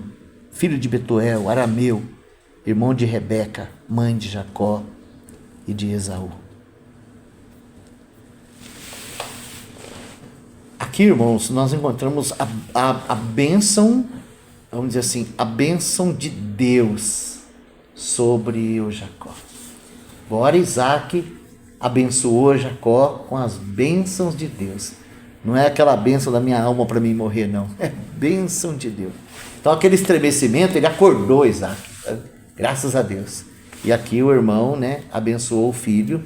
S2: filho de Betuel, arameu, irmão de Rebeca, mãe de Jacó e de Esaú. Aqui, irmãos, nós encontramos a bênção, vamos dizer assim, a bênção de Deus sobre o Jacó. Agora Isaque abençoou Jacó com as bênçãos de Deus. Não é aquela bênção da minha alma para mim morrer, não. É bênção de Deus. Então aquele estremecimento, ele acordou Isaque. Graças a Deus. E aqui o irmão, né, abençoou o filho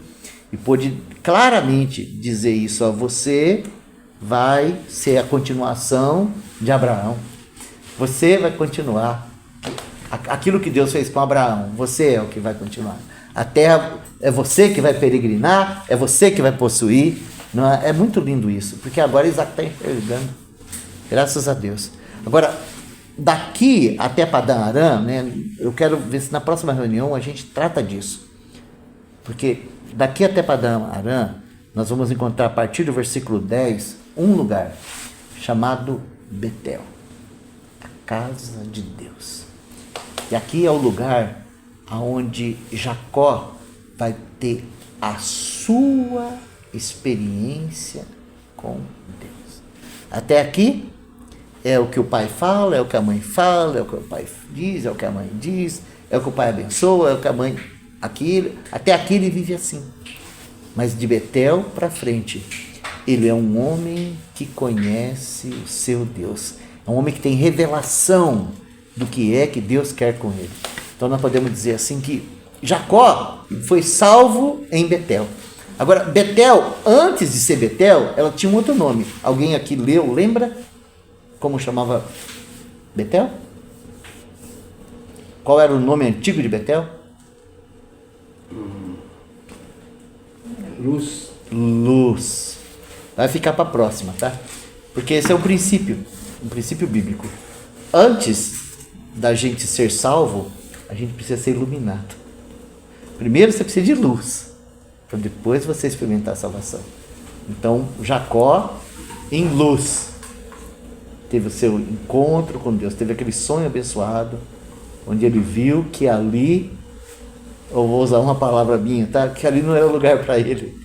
S2: e pôde claramente dizer isso. Ó, você vai ser a continuação de Abraão. Você vai continuar. Aquilo que Deus fez com Abraão, você é o que vai continuar. A terra é você que vai peregrinar, é você que vai possuir. Não é? É muito lindo isso, porque agora Isaque está enxergando. Graças a Deus. Agora, daqui até Padã-Arã, né, eu quero ver se na próxima reunião a gente trata disso. Porque daqui até Padã-Arã, nós vamos encontrar a partir do versículo 10, um lugar chamado Betel, a casa de Deus. E aqui é o lugar onde Jacó vai ter a sua experiência com Deus. Até aqui é o que o pai fala, é o que a mãe fala, é o que o pai diz, é o que a mãe diz, é o que o pai abençoa, é o que a mãe... Até aqui ele vive assim. Mas de Betel para frente, ele é um homem que conhece o seu Deus. É um homem que tem revelação do que é que Deus quer com ele. Então nós podemos dizer assim que Jacó foi salvo em Betel. Agora, Betel, antes de ser Betel, ela tinha um outro nome. Alguém aqui leu, lembra? Como chamava Betel? Qual era o nome antigo de Betel?
S3: Luz.
S2: Luz. Vai ficar para a próxima, tá? Porque esse é um princípio bíblico. Antes da gente ser salvo, a gente precisa ser iluminado. Primeiro você precisa de luz, para depois você experimentar a salvação. Então, Jacó, em luz, teve o seu encontro com Deus, teve aquele sonho abençoado, onde ele viu que ali, eu vou usar uma palavra minha, tá? Que ali não era lugar para ele.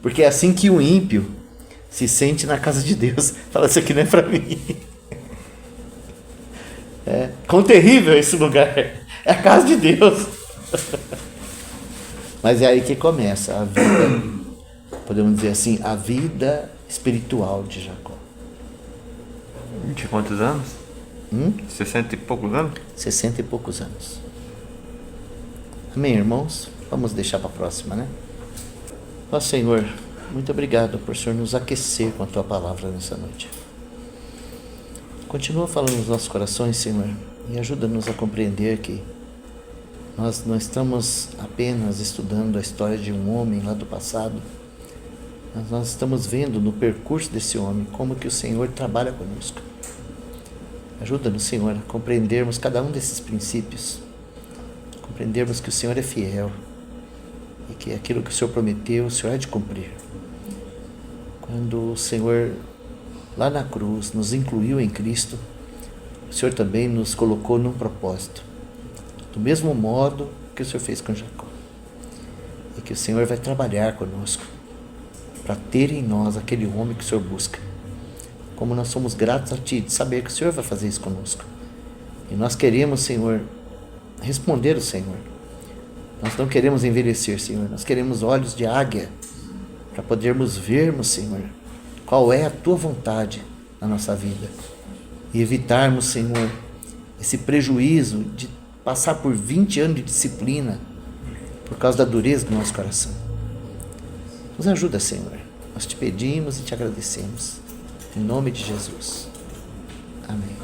S2: Porque é assim que o ímpio se sente na casa de Deus. Fala, isso aqui não é para mim. Quão terrível é esse lugar. É a casa de Deus. Mas é aí que começa a vida, podemos dizer assim, a vida espiritual de Jacó.
S5: De quantos anos? 60 e poucos anos?
S2: 60 e poucos anos. Amém, irmãos? Vamos deixar para a próxima, né? Ó Senhor, muito obrigado por o Senhor nos aquecer com a Tua palavra nessa noite. Continua falando nos nossos corações, Senhor, e ajuda-nos a compreender que nós não estamos apenas estudando a história de um homem lá do passado, mas nós estamos vendo no percurso desse homem como que o Senhor trabalha conosco. Ajuda-nos, Senhor, a compreendermos cada um desses princípios, compreendermos que o Senhor é fiel e que aquilo que o Senhor prometeu, o Senhor há de cumprir. Quando o Senhor, lá na cruz, nos incluiu em Cristo, o Senhor também nos colocou num propósito, do mesmo modo que o Senhor fez com Jacó. E que o Senhor vai trabalhar conosco para ter em nós aquele homem que o Senhor busca. Como nós somos gratos a Ti de saber que o Senhor vai fazer isso conosco. E nós queremos, Senhor, responder ao Senhor. Nós não queremos envelhecer, Senhor. Nós queremos olhos de águia para podermos vermos, Senhor, qual é a Tua vontade na nossa vida. E evitarmos, Senhor, esse prejuízo de passar por 20 anos de disciplina por causa da dureza do nosso coração. Nos ajuda, Senhor. Nós te pedimos e te agradecemos. Em nome de Jesus. Amém.